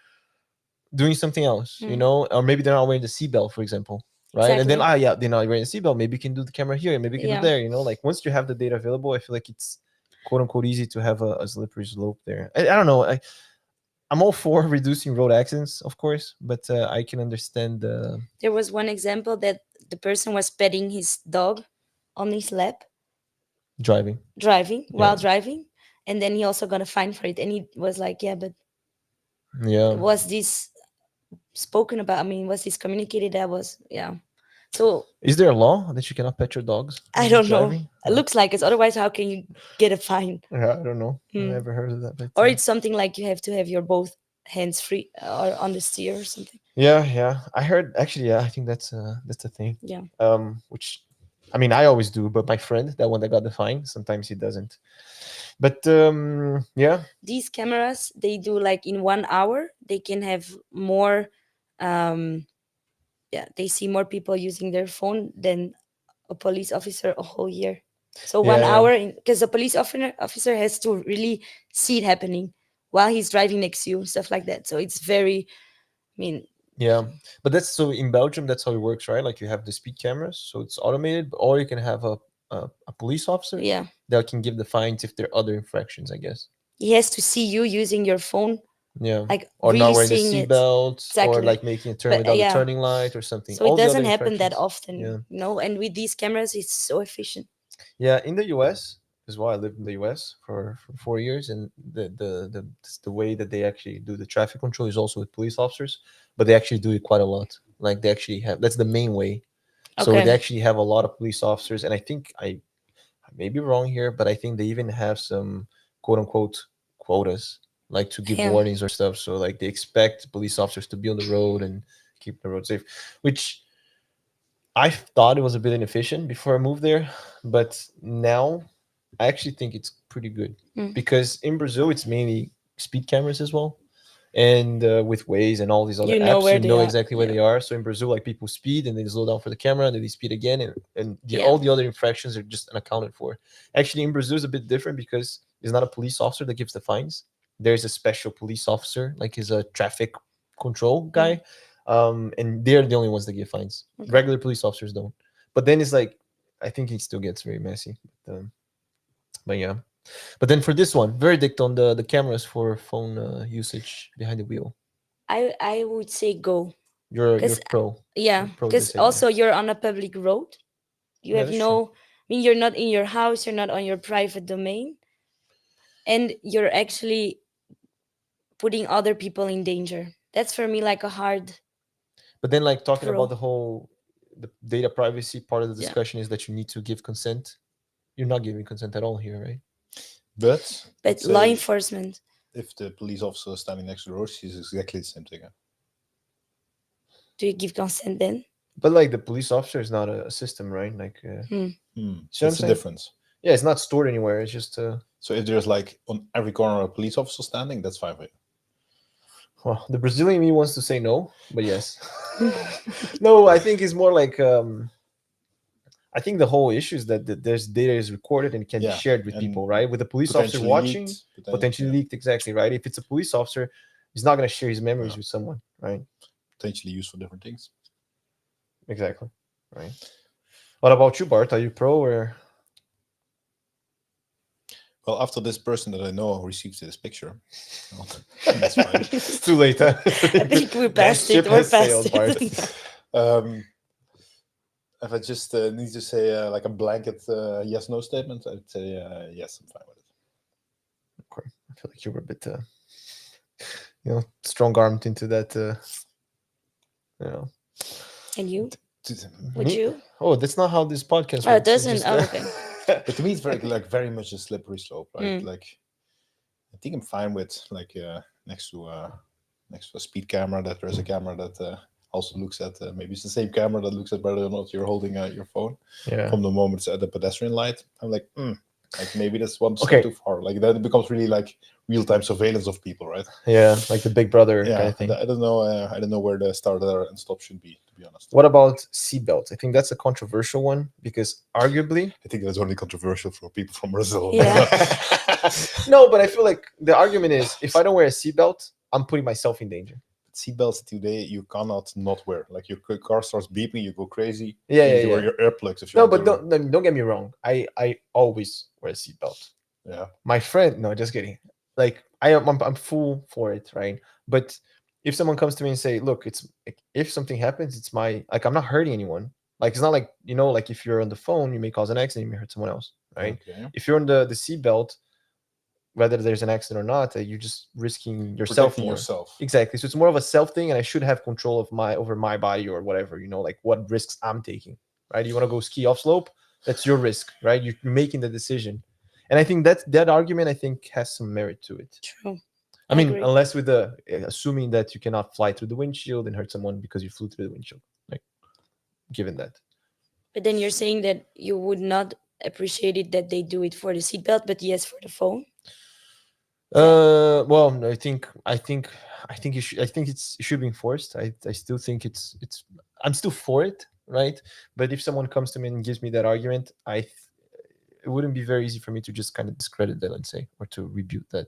A: doing something else, you
C: Mhm.
A: know, or maybe they're not wearing the seatbelt, for example, right? And then
C: Exactly.
A: yeah, they're not wearing the seatbelt. Maybe you can do the camera here, maybe you can
C: Yeah.
A: do there, you know. Like once you have the data available, I feel like it's quote unquote easy to have a slippery slope there. I don't know. I'm all for reducing road accidents, of course, but I can understand the
C: There was one example that the person was petting his dog on his lap
A: driving.
C: while driving, and then he also got a fine for it. And he was like, yeah, but
A: Yeah.
C: was this spoken about? I mean, was this communicated? That was, yeah. So
A: Is there a law that you cannot pet your dogs?
C: I
A: when
C: don't know.
A: driving?
C: It looks like it's otherwise. How can you get a fine?
A: Yeah, I don't know. I
C: Hmm.
A: never heard of that. But,
C: Or it's something like you have to have your both hands free or on the steer or something.
A: yeah. I heard actually. Yeah, I think that's the thing.
C: Yeah.
A: Which, I mean, I always do, but my friend, that one that got the fine, sometimes he doesn't. But yeah,
C: These cameras, they do like in 1 hour, they can have more. They see more people using their phone than a police officer a whole year. So
A: Yeah,
C: 1
A: yeah.
C: hour, because a police officer has to really see it happening while he's driving next to you, stuff like that. So it's very, I mean,
A: yeah. But that's so in Belgium, that's how it works, right? Like you have the speed cameras, so it's automated, or you can have a police officer
C: yeah,
A: that can give the fines if there are other infractions, I guess.
C: he has to see you using your phone,
A: Yeah.
C: like
A: Or not
C: really
A: wearing the
C: seeing it.
A: seatbelt, or
C: Exactly.
A: like making a turn
C: But,
A: without
C: yeah.
A: the turning light or something.
C: So
A: All
C: it
A: the other
C: doesn't happen that
A: infractions.
C: often,
A: Yeah.
C: you know. And with these cameras, it's so efficient.
A: Yeah, in the US as well. I lived in the US for 4 years, and the way that they actually do the traffic control is also with police officers, but they actually do it quite a lot. Like they actually have that's the main way. So
C: Okay.
A: they actually have a lot of police officers, and I think I may be wrong here, but I think they even have some quote unquote quotas, like to give
C: Yeah.
A: warnings or stuff. So like they expect police officers to be on the road and keep the road safe, which I thought it was a bit inefficient before I moved there, but now I actually think it's pretty good
C: Mm.
A: because in Brazil it's mainly speed cameras as well, and with Waze and all these other
C: You know
A: apps,
C: where
A: you
C: they
A: know
C: are,
A: exactly where
C: yeah.
A: they are. So in Brazil, like people speed and they slow down for the camera, and then they speed again, and
C: Yeah.
A: all the other infractions are just unaccounted for. Actually, in Brazil is a bit different because it's not a police officer that gives the fines. There's a special police officer, like he's a traffic control guy, and they're the only ones that give fines.
C: Okay.
A: Regular police officers don't. But then it's like I think it still gets very messy. But yeah. But then for this one, verdict on the cameras for phone usage behind the wheel.
C: I would say go.
A: You're
C: 'Cause,
A: pro.
C: Yeah,
A: Pro
C: because
A: this idea.
C: also you're on a public road. You
A: Yeah,
C: have
A: that's
C: no, I mean, you're not in your house, you're not on your private domain, and you're actually putting other people in danger. That's for me like a hard.
A: But then, like talking
C: Pro.
A: about the data privacy part of the
C: Yeah.
A: discussion is that you need to give consent. You're not giving consent at all here, right?
B: But
C: But
B: let's
C: law
B: say
C: enforcement.
B: if the police officer is standing next to the road, she's exactly the same thing.
C: Do you give consent then?
A: But like the police officer is not a system, right? Like, see what I'm
B: That's the
A: saying?
B: difference.
A: Yeah, it's not stored anywhere. It's just
B: So if there's like on every corner a police officer standing, that's fine for you.
A: well, the Brazilian me wants to say no, but yes. No, I think it's more like I think the whole issue is that there's data is recorded and can be
B: Yeah,
A: shared with
B: and
A: people, right? With the police officer
B: potentially
A: watching,
B: leaked,
A: potentially
B: yeah.
A: leaked, exactly, right? If it's a police officer, he's not going to share his memories
B: Yeah.
A: with someone, right?
B: Potentially used for different things.
A: Exactly, right? What about you, Bart? Are you pro or?
B: Well, after this person that I know receives this picture, well, that's fine.
A: It's too late, huh?
C: I think we
A: That
C: passed it.
A: ship
C: We're
A: has
C: past
A: sailed,
C: it.
A: Bart.
B: If I just need to say like a blanket yes/no statement, I'd say yes, I'm fine with it.
A: Okay. I feel like you were a bit, strong-armed into that,
C: And you? Would
A: Me?
C: you?
A: Oh, that's not how this podcast
C: Oh, it
A: works. It's
C: doesn't.
A: just,
C: Oh, okay.
B: But to me, it's very much a slippery slope, right?
C: Mm.
B: Like, I think I'm fine with like next to a speed camera that there's a camera that also looks at maybe it's the same camera that looks at whether or not you're holding your phone.
A: Yeah.
B: From the moment it's at the pedestrian light, I'm like, like maybe that's one
A: Okay.
B: step too far. Like then it becomes really like real-time surveillance of people, right?
A: Yeah, like the Big Brother
B: Yeah,
A: kind of thing.
B: I don't know. I don't know where the start there and stop should be, to be honest.
A: What about seatbelts? I think that's a controversial one because arguably,
B: I think that's only controversial for people from Brazil.
C: Yeah.
A: no, but I feel like the argument is if I don't wear a seatbelt, I'm putting myself in danger.
B: Seatbelts today you cannot not wear. Like your car starts beeping, you go crazy.
A: Yeah,
B: you
A: yeah,
B: need to wear
A: yeah.
B: your earplugs if you
A: No,
B: want
A: but
B: to.
A: don't get me wrong. I always wear a seatbelt.
B: Yeah.
A: My friend, no, just kidding. Like I'm full for it, right? But if someone comes to me and say, "Look, it's if something happens, it's my like I'm not hurting anyone. Like it's not like like if you're on the phone, you may cause an accident, you may hurt someone else, right?
B: Okay.
A: If you're on the seatbelt, whether there's an accident or not, you're just risking yourself
B: Protecting
A: more.
B: yourself.
A: Exactly. So it's more of a self thing, and I should have control of over my body or whatever. Like what risks I'm taking, right? You want to go ski off slope? That's your risk, right? You're making the decision. And I think that argument, I think, has some merit to it.
C: True.
A: I mean,
C: agree.
A: unless with the assuming that you cannot fly through the windshield and hurt someone because you flew through the windshield, like given that.
C: But then you're saying that you would not appreciate it that they do it for the seatbelt, but yes, for the phone.
A: Well, no, I think it should. I think it should be enforced. I still think it's. I'm still for it, right? But if someone comes to me and gives me that argument, it wouldn't be very easy for me to just kind of discredit that, let's say, or to rebuke that.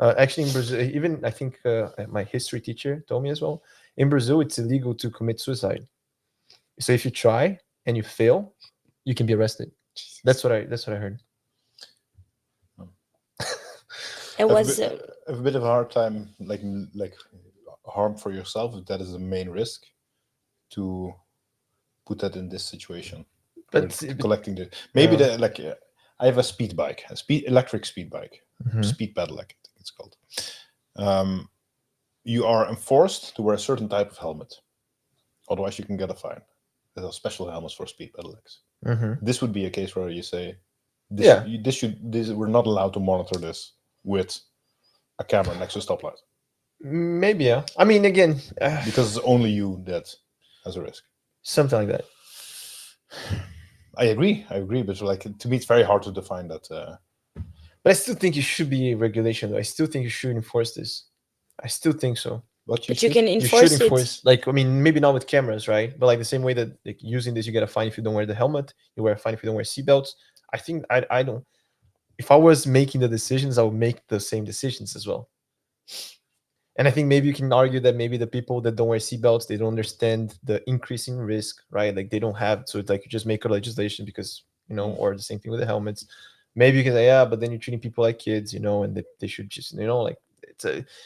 A: Actually, in Brazil, even I think my history teacher told me as well. In Brazil, it's illegal to commit suicide. So if you try and you fail, you can be arrested. That's what I heard.
C: It was
B: I have a bit of a hard time, like harm for yourself. If that is the main risk, to put that in this situation.
A: But
B: Collecting the maybe I have a speed bike, electric speed bike,
A: Mhm.
B: speed pedelec, I think it's called. You are enforced to wear a certain type of helmet, otherwise you can get a fine. There are special helmets for speed pedelecs.
A: Mhm.
B: This would be a case where you say,
A: Yeah.
B: we're not allowed to monitor this with a camera next to a stoplight
A: Maybe, yeah. I mean, again,
B: because it's only you that has a risk.
A: something like that.
B: I agree, but like to me, it's very hard to define that.
A: But I still think it should be a regulation, though. I still think you should enforce this. I still think so.
B: But
C: but you can
A: You
C: enforce
A: should
C: it.
A: enforce, like, I mean, maybe not with cameras, right? But like the same way that like using this, you get a fine if you don't wear the helmet. You wear a fine if you don't wear seatbelts. I think I don't. If I was making the decisions, I would make the same decisions as well. And I think maybe you can argue that maybe the people that don't wear seatbelts, they don't understand the increasing risk, right? Like they don't have, so it's like you just make a legislation because or the same thing with the helmets. Maybe you can say, yeah, but then you're treating people like kids, and they should just, like,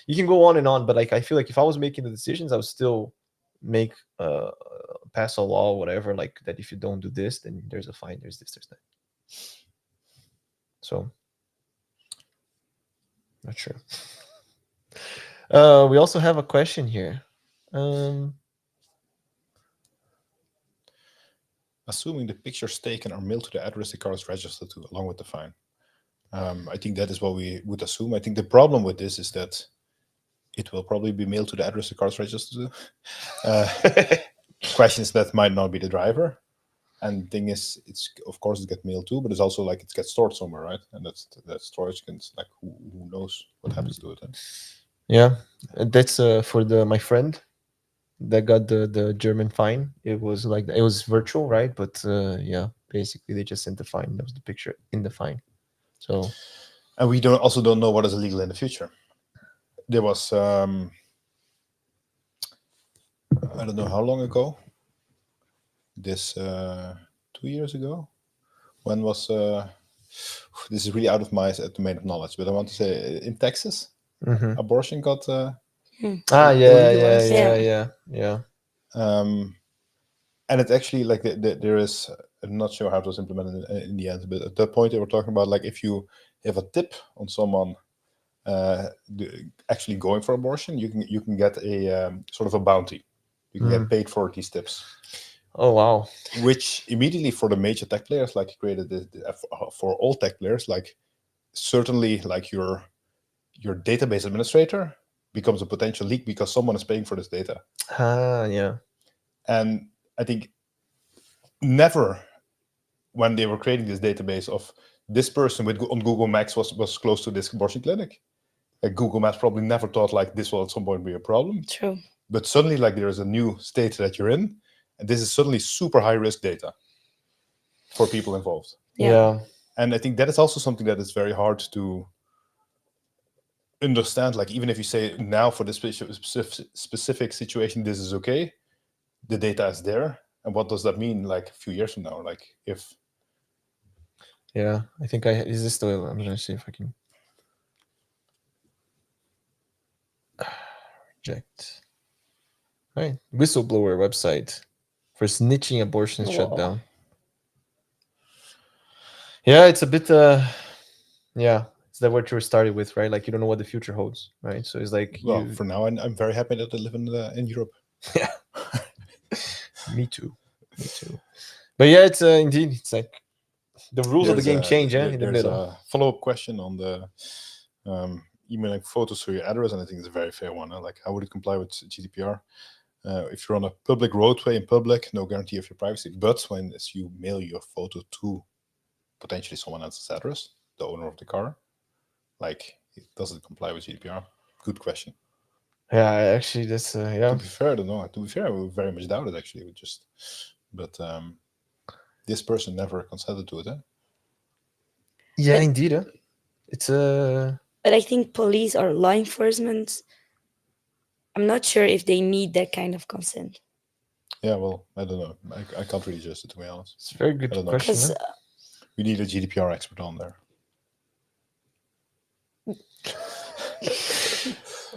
A: you can go on and on, but like I feel like if I was making the decisions, I would still make pass a law, whatever, like that if you don't do this, then there's a fine, there's this, there's that. So not sure. We also have a question here.
B: Assuming the pictures taken are mailed to the address the car is registered to, along with the fine. I think that is what we would assume. I think the problem with this is that it will probably be mailed to the address the car is registered to. Questions that might not be the driver. And the thing is, it's of course it gets mailed too, but it's also like it gets stored somewhere, right? And that storage can, like, who knows what happens to it? Huh?
A: Yeah, that's for my friend that got the German fine. It was like, it was virtual, right? But yeah, basically they just sent the fine. That was the picture in the fine. So,
B: and we also don't know what is illegal in the future. There was I don't know how long ago. This 2 years ago. When was this is really out of my domain of knowledge, but I want to say in Texas, abortion got
A: yeah.
B: And it's actually like there is, I'm not sure how it was implemented in the end, but at that point they were talking about, like, if you have a tip on someone actually going for abortion, you can get a sort of a bounty. You can get paid for these tips.
A: Oh wow!
B: Which immediately for the major tech players, like, created for all tech players, like, certainly, like, your database administrator becomes a potential leak because someone is paying for this data.
A: Yeah.
B: And I think never, when they were creating this database of this person on Google Maps was close to this abortion clinic, like, Google Maps probably never thought, like, this will at some point be a problem.
C: True.
B: But suddenly, like, there is a new state that you're in, and this is suddenly super high risk data for people involved.
A: Yeah.
B: And I think that is also something that is very hard to understand. Like, even if you say now for this specific situation, this is okay, the data is there. And what does that mean, like, a few years from now? Like, if...
A: Yeah, I think is this the way? I'm going to see if I can... Reject. All right. Whistleblower website for snitching abortion shut down. Yeah, it's a bit yeah, it's that what you were started with, right? Like, you don't know what the future holds, right? So it's like,
B: well, for now I'm very happy that I live in Europe.
A: Yeah. Me too. But yeah, it's indeed, it's like the rules of the game change in the middle.
B: There's a follow-up question on the emailing photos through your address, and I think it's a very fair one. Like, how would it comply with GDPR? If you're on a public roadway in public, no guarantee of your privacy. But when you mail your photo to potentially someone else's address, the owner of the car, like, does it comply with GDPR? Good question.
A: Yeah, actually, that's yeah.
B: To be fair, I don't know. To be fair, I would very much doubt it, actually. But this person never consented to it.
A: Yeah, indeed. It's
C: But I think police or law enforcement, I'm not sure if they need that kind of consent.
B: Yeah, well, I don't know. I can't really judge it, to be honest.
A: It's a very good question.
B: We need a GDPR expert on there.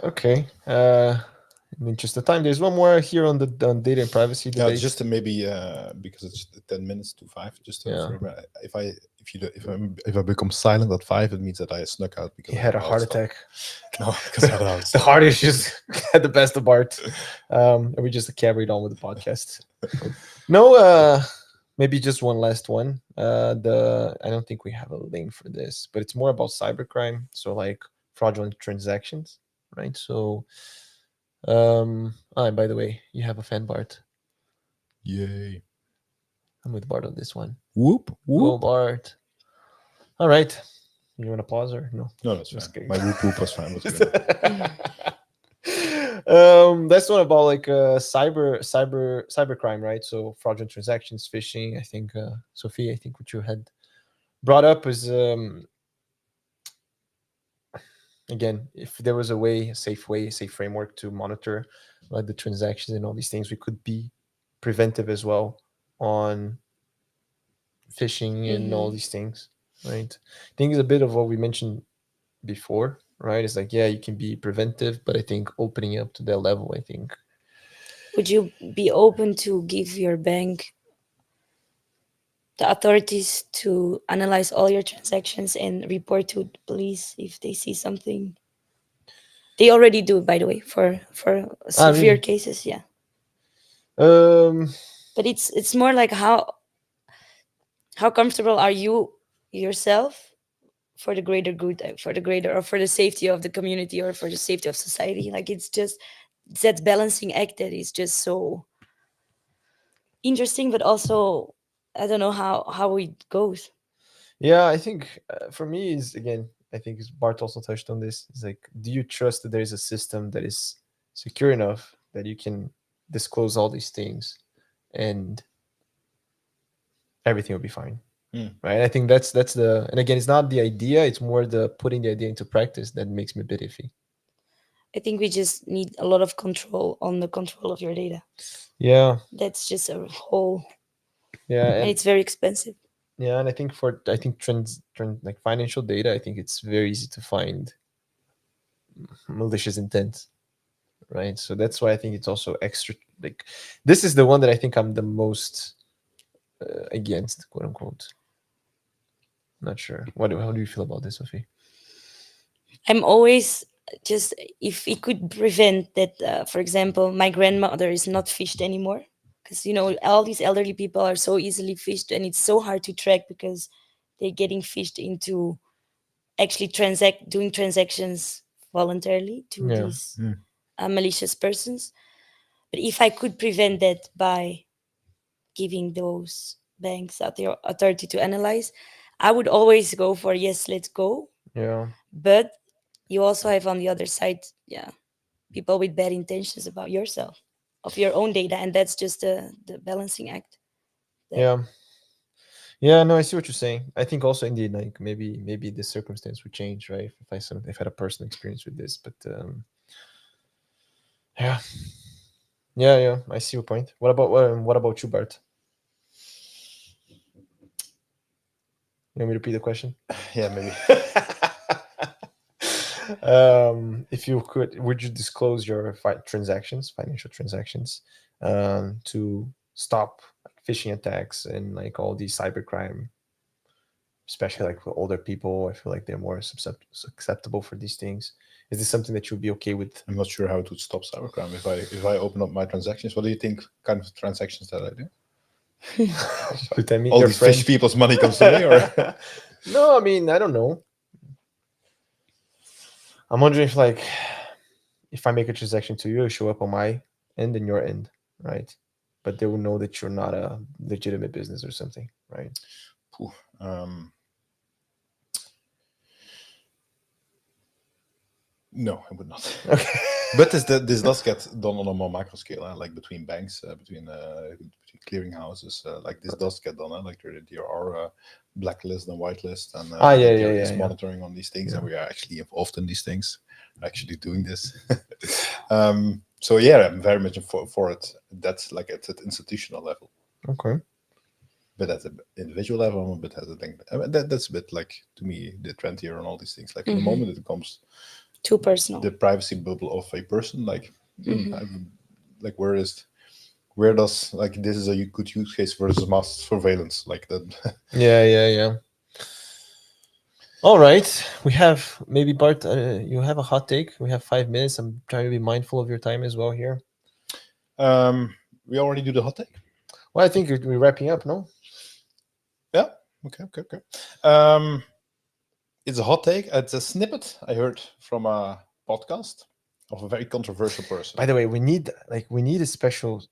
A: Okay. In the interest of time, there's one more here on data and privacy debate.
B: Yeah, just to maybe because it's 10 minutes to 5. Just if I become silent at 5, it means that I snuck out because
A: he had a heart attack.
B: No, because I don't.
A: The heart issues had the best of Bart. And we just carried on with the podcast. No, maybe just one last one. I don't think we have a link for this, but it's more about cybercrime. So, like, fraudulent transactions, right? So, and by the way, you have a fan, Bart.
B: Yay!
A: I'm with Bart on this one.
B: Whoop whoop.
A: Go, Bart. All right. You want to pause or no?
B: No, that's fine. My whoop was fine.
A: That's one about, like, cybercrime, right? So fraudulent transactions, phishing. I think Sofie, I think what you had brought up is again, if there was a safe framework to monitor, like, the transactions and all these things, we could be preventive as well on phishing and all these things, right? I think it's a bit of what we mentioned before, right? It's like, yeah, you can be preventive, but I think opening up to that level, I think.
C: Would you be open to give your bank the authorities to analyze all your transactions and report to the police if they see something? They already do, by the way, for severe
A: really?
C: cases, yeah.
A: But
C: it's more like how comfortable are you yourself for the greater good, for the greater, or for the safety of the community, or for the safety of society. Like it's that balancing act that is just so interesting, but also I don't know how it goes.
A: yeah, I think for me is, again, I think Bart also touched on this. It's like, do you trust that there is a system that is secure enough that you can disclose all these things and everything will be fine? Right? I think that's the, and again, it's not the idea, it's more the putting the idea into practice that makes me a bit iffy.
C: I think we just need a lot of control on the control of your data.
A: Yeah.
C: That's just a whole.
A: Yeah,
C: and it's very expensive.
A: Yeah, and I think trends like financial data, I think it's very easy to find malicious intent, right? So that's why I think it's also extra, like, this is the one that I think I'm the most against, quote unquote. Not sure. How do you feel about this, Sofie?
C: I'm always just, if it could prevent that, for example, my grandmother is not phished anymore, because all these elderly people are so easily phished, and it's so hard to track because they're getting phished into actually doing transactions voluntarily to these malicious persons. But if I could prevent that by giving those banks the authority to analyze, I would always go for yes, let's go.
A: Yeah.
C: But you also have on the other side, people with bad intentions about yourself, of your own data, and that's just the balancing act.
A: Yeah. Yeah, no, I see what you're saying. I think also, indeed, like maybe the circumstance would change, right? If I had a personal experience with this, but yeah, I see your point. What about you, Bart? You want me to repeat the question?
B: Yeah, maybe.
A: If you could, would you disclose your financial transactions, to stop phishing attacks and like all these cybercrime, especially like for older people? I feel like they're more susceptible for these things. Is this something that you'll be okay with?
B: I'm not sure how it would stop cybercrime. If I open up my transactions, what do you think kind of transactions that I do? All these fish people's money comes to me, or?
A: No, I mean, I don't know. I'm wondering if I make a transaction to you, it'll show up on my end and your end, right? But they will know that you're not a legitimate business or something, right?
B: No, I would not.
A: Okay.
B: But this does get done on a more micro scale, like between banks, between clearing houses. Like this does get done. Like there are blacklist and whitelist, and there is monitoring on these things, and we are actually involved in these things, actually doing this. So yeah, I'm very much for it. That's like at an institutional level.
A: Okay.
B: But at the individual level, I'm a bit hesitant. That's a bit like, to me, the trend here on all these things. Like the moment it comes
C: too personal,
B: the privacy bubble of a person, like where does like this is a good use case versus mass surveillance, like that.
A: Yeah. All right, we have maybe Bart. You have a hot take. We have 5 minutes. I'm trying to be mindful of your time as well here.
B: We already do the hot take.
A: Well, I think we're wrapping up. No.
B: Yeah. Okay. It's a hot take. It's a snippet I heard from a podcast of a very controversial person.
A: By the way, we need a special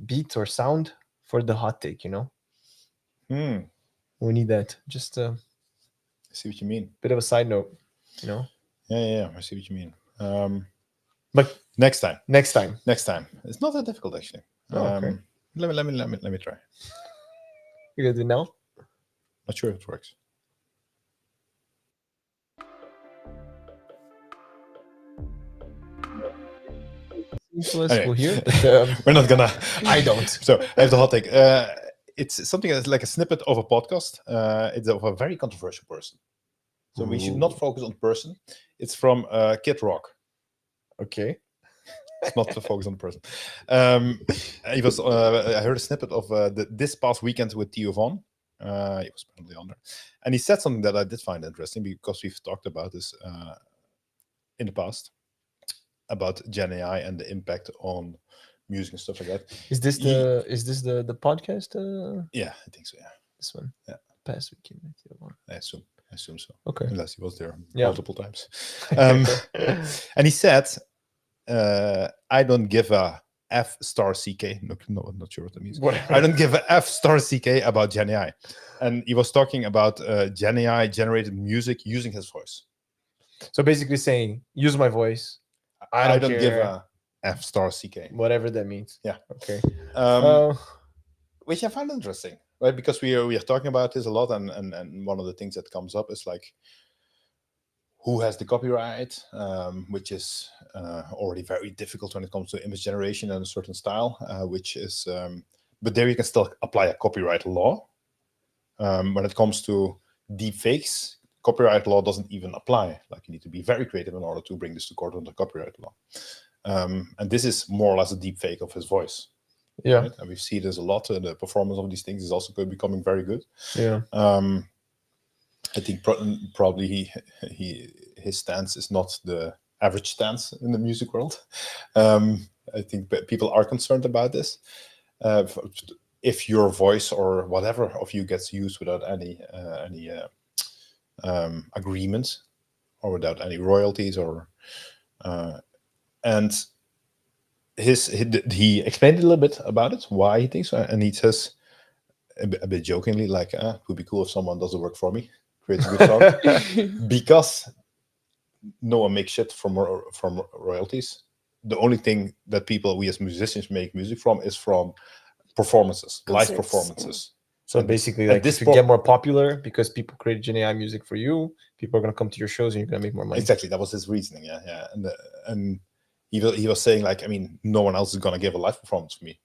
A: beat or sound for the hot take. We need that. Just
B: I see what you mean.
A: Bit of a side note.
B: Yeah. I see what you mean.
A: But
B: next time. It's not that difficult, actually.
A: Okay.
B: Let me try.
A: You're gonna do it now?
B: Not sure if it works.
A: Anyway. Here, but,
B: we're not gonna.
A: I don't.
B: So I have the hot take. it's something that's like a snippet of a podcast. It's of a very controversial person. So we should not focus on person. It's from Kid Rock.
A: Okay.
B: It's not to focus on the person. He was. I heard a snippet of this past weekend with Theo Von. He was apparently on there, and he said something that I did find interesting because we've talked about this in the past about GenAI and the impact on music and stuff like that.
A: Is this the podcast?
B: Yeah, I think so. Yeah,
A: This one.
B: Yeah.
A: Past weekend. with Theo Von.
B: I assume so.
A: Okay.
B: Unless he was there
A: Yeah.
B: multiple times. And he said, I don't give a F star CK. No, not sure what that means. I don't give a F star CK about GenAI. And he was talking about GenAI generated music using his voice.
A: So basically saying, use my voice. I don't
B: give
A: care.
B: a F star CK.
A: Whatever that means.
B: Yeah.
A: Okay.
B: Which I find interesting, right? Because we are talking about this a lot, and one of the things that comes up is like, who has the copyright, which is already very difficult when it comes to image generation and a certain style, which is, but there you can still apply a copyright law. When it comes to deep fakes, copyright law doesn't even apply. Like, you need to be very creative in order to bring this to court under copyright law. And this is more or less a deep fake of his voice.
A: Yeah.
B: Right? And we see this a lot. The performance of these things is also becoming very good.
A: Yeah.
B: I think probably his stance is not the average stance in the music world. I think people are concerned about this. If your voice or whatever of you gets used without any agreement or without any royalties, or and he explained a little bit about it, why he thinks so, and he says a bit jokingly, like, it would be cool if someone does the work for me, creates a good song, because no one makes shit from royalties. The only thing that we as musicians make music from is from performances, live performances.
A: So
B: And
A: basically,
B: at
A: like,
B: this
A: if you
B: point-
A: get more popular because people create GenAI music for you, people are going to come to your shows and you're going to make more money.
B: Exactly, that was his reasoning. Yeah. And he was saying, like, I mean, no one else is going to give a live performance for me.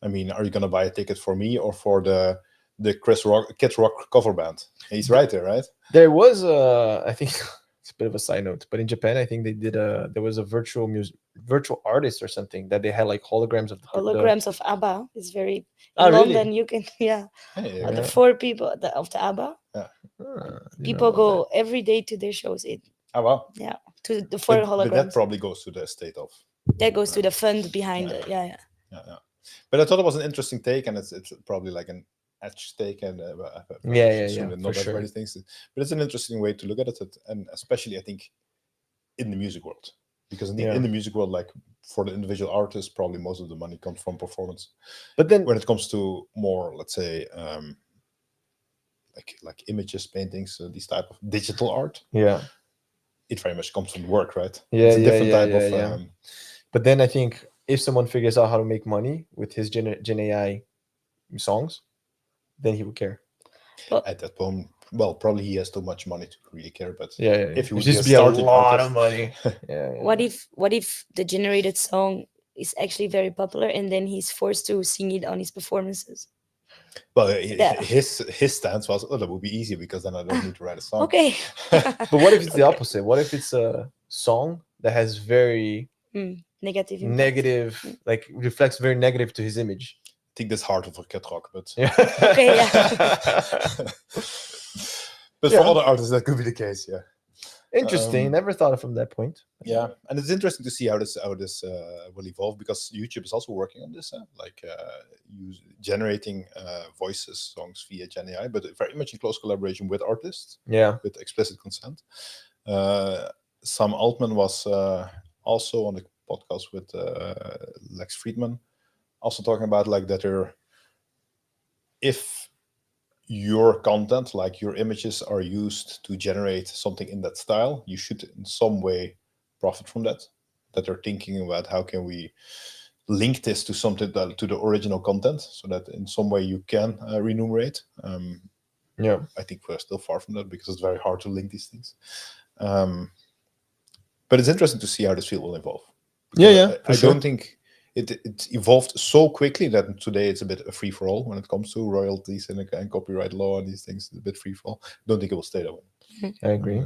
B: I mean, are you going to buy a ticket for me or for the Kids Rock cover band? He's right there, right?
A: There was I think it's a bit of a side note, but in Japan, I think they did there was a virtual artist or something that they had like holograms of the
C: Holograms of ABBA is very in
A: Oh, really?
C: London. You can
B: Hey,
C: the
A: Yeah.
C: 4 people of the ABBA.
A: Didn't
C: People
A: know about
C: go every day to their shows.
B: oh, wow.
C: To the 4
B: But that
C: holograms.
B: probably goes to the estate of.
C: That goes to the fund behind
B: Yeah.
C: it. Yeah.
B: Yeah. But I thought it was an interesting take, and it's probably like an edge take, and
A: Yeah,
B: assume that
A: for
B: not
A: sure.
B: everybody thinks it. But it's an interesting way to look at it, and especially I think in the music world, because in the music world, like for the individual artist, probably most of the money comes from performance.
A: But then
B: When it comes to more, let's say, like images, paintings, these type of digital art,
A: yeah.
B: it very much comes from work, right?
A: Yeah,
B: It's a different type of.
A: yeah. But then I think if someone figures out how to make money with his GenAI songs, then he would care.
B: At that point, well, probably he has too much money to really care. But
A: Yeah.
B: if he would
A: just
B: be
A: be
B: a
A: a
B: starting
A: lot
B: artist-
A: of money. Yeah.
C: What if the generated song is actually very popular and then he's forced to sing it on his performances?
B: Well,
C: Yeah.
B: his stance was, oh, that would be easier because then I don't need to write a song.
C: Okay.
A: But what if it's the opposite? What if it's a song that has very
C: Negative. impact.
A: negative, like reflects very negative to his image?
B: I think that's harder for Kid Rock, but
A: Yeah.
C: Okay,
B: but for other artists that could be the case. Yeah.
A: Interesting. Never thought of it from that point.
B: Yeah, and it's interesting to see how this will evolve, because YouTube is also working on this, generating voices, songs via GenAI, but very much in close collaboration with artists,
A: Yeah.
B: with explicit consent. Sam Altman was also on the podcast with Lex Friedman, also talking about like that if your content, like your images, are used to generate something in that style, you should in some way profit from that. That they're thinking about how can we link this to something to the original content, so that in some way you can remunerate.
A: Yeah.
B: I think we're still far from that because it's very hard to link these things. But it's interesting to see how this field will evolve.
A: Yeah,
B: I don't think it evolved so quickly that today it's a bit a free for all when it comes to royalties and copyright law and these things. It's a bit free for all. Don't think it will stay that way.
A: I agree.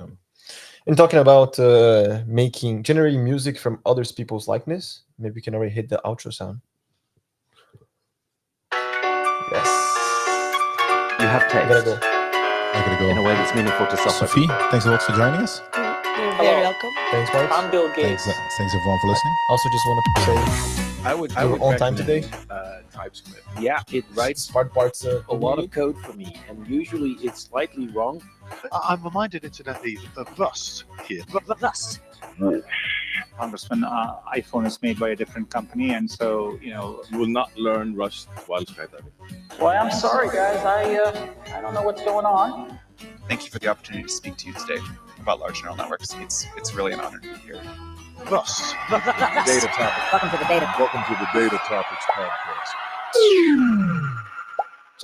A: And talking about generating music from other people's likeness, maybe we can already hit the outro sound. Yes.
D: You have
A: I gotta
D: taste
A: go.
B: I gotta go.
D: in a way that's meaningful to some
B: Sophie, thanks a lot for joining us.
C: You're very welcome.
A: Thanks, Mark.
E: I'm Bill Gates.
B: Thanks everyone for listening.
A: Also, just want to say
F: I would
A: on time
F: recommend,
A: today.
F: TypeScript. Yeah, it writes
A: Smart parts.
F: a lot of code for me, and usually it's slightly wrong.
G: I'm reminded incidentally of Rust here.
E: Thus.
H: Congressman, iPhone is made by a different company, and so
I: You will not learn Rust while skydiving.
E: Well, I'm sorry, guys. I don't know what's going on.
J: Thank you for the opportunity to speak to you today about large neural networks. It's really an honor to be here.
G: Rust.
I: Data topics.
E: Welcome to the data.
I: Welcome to the Data Topics podcast.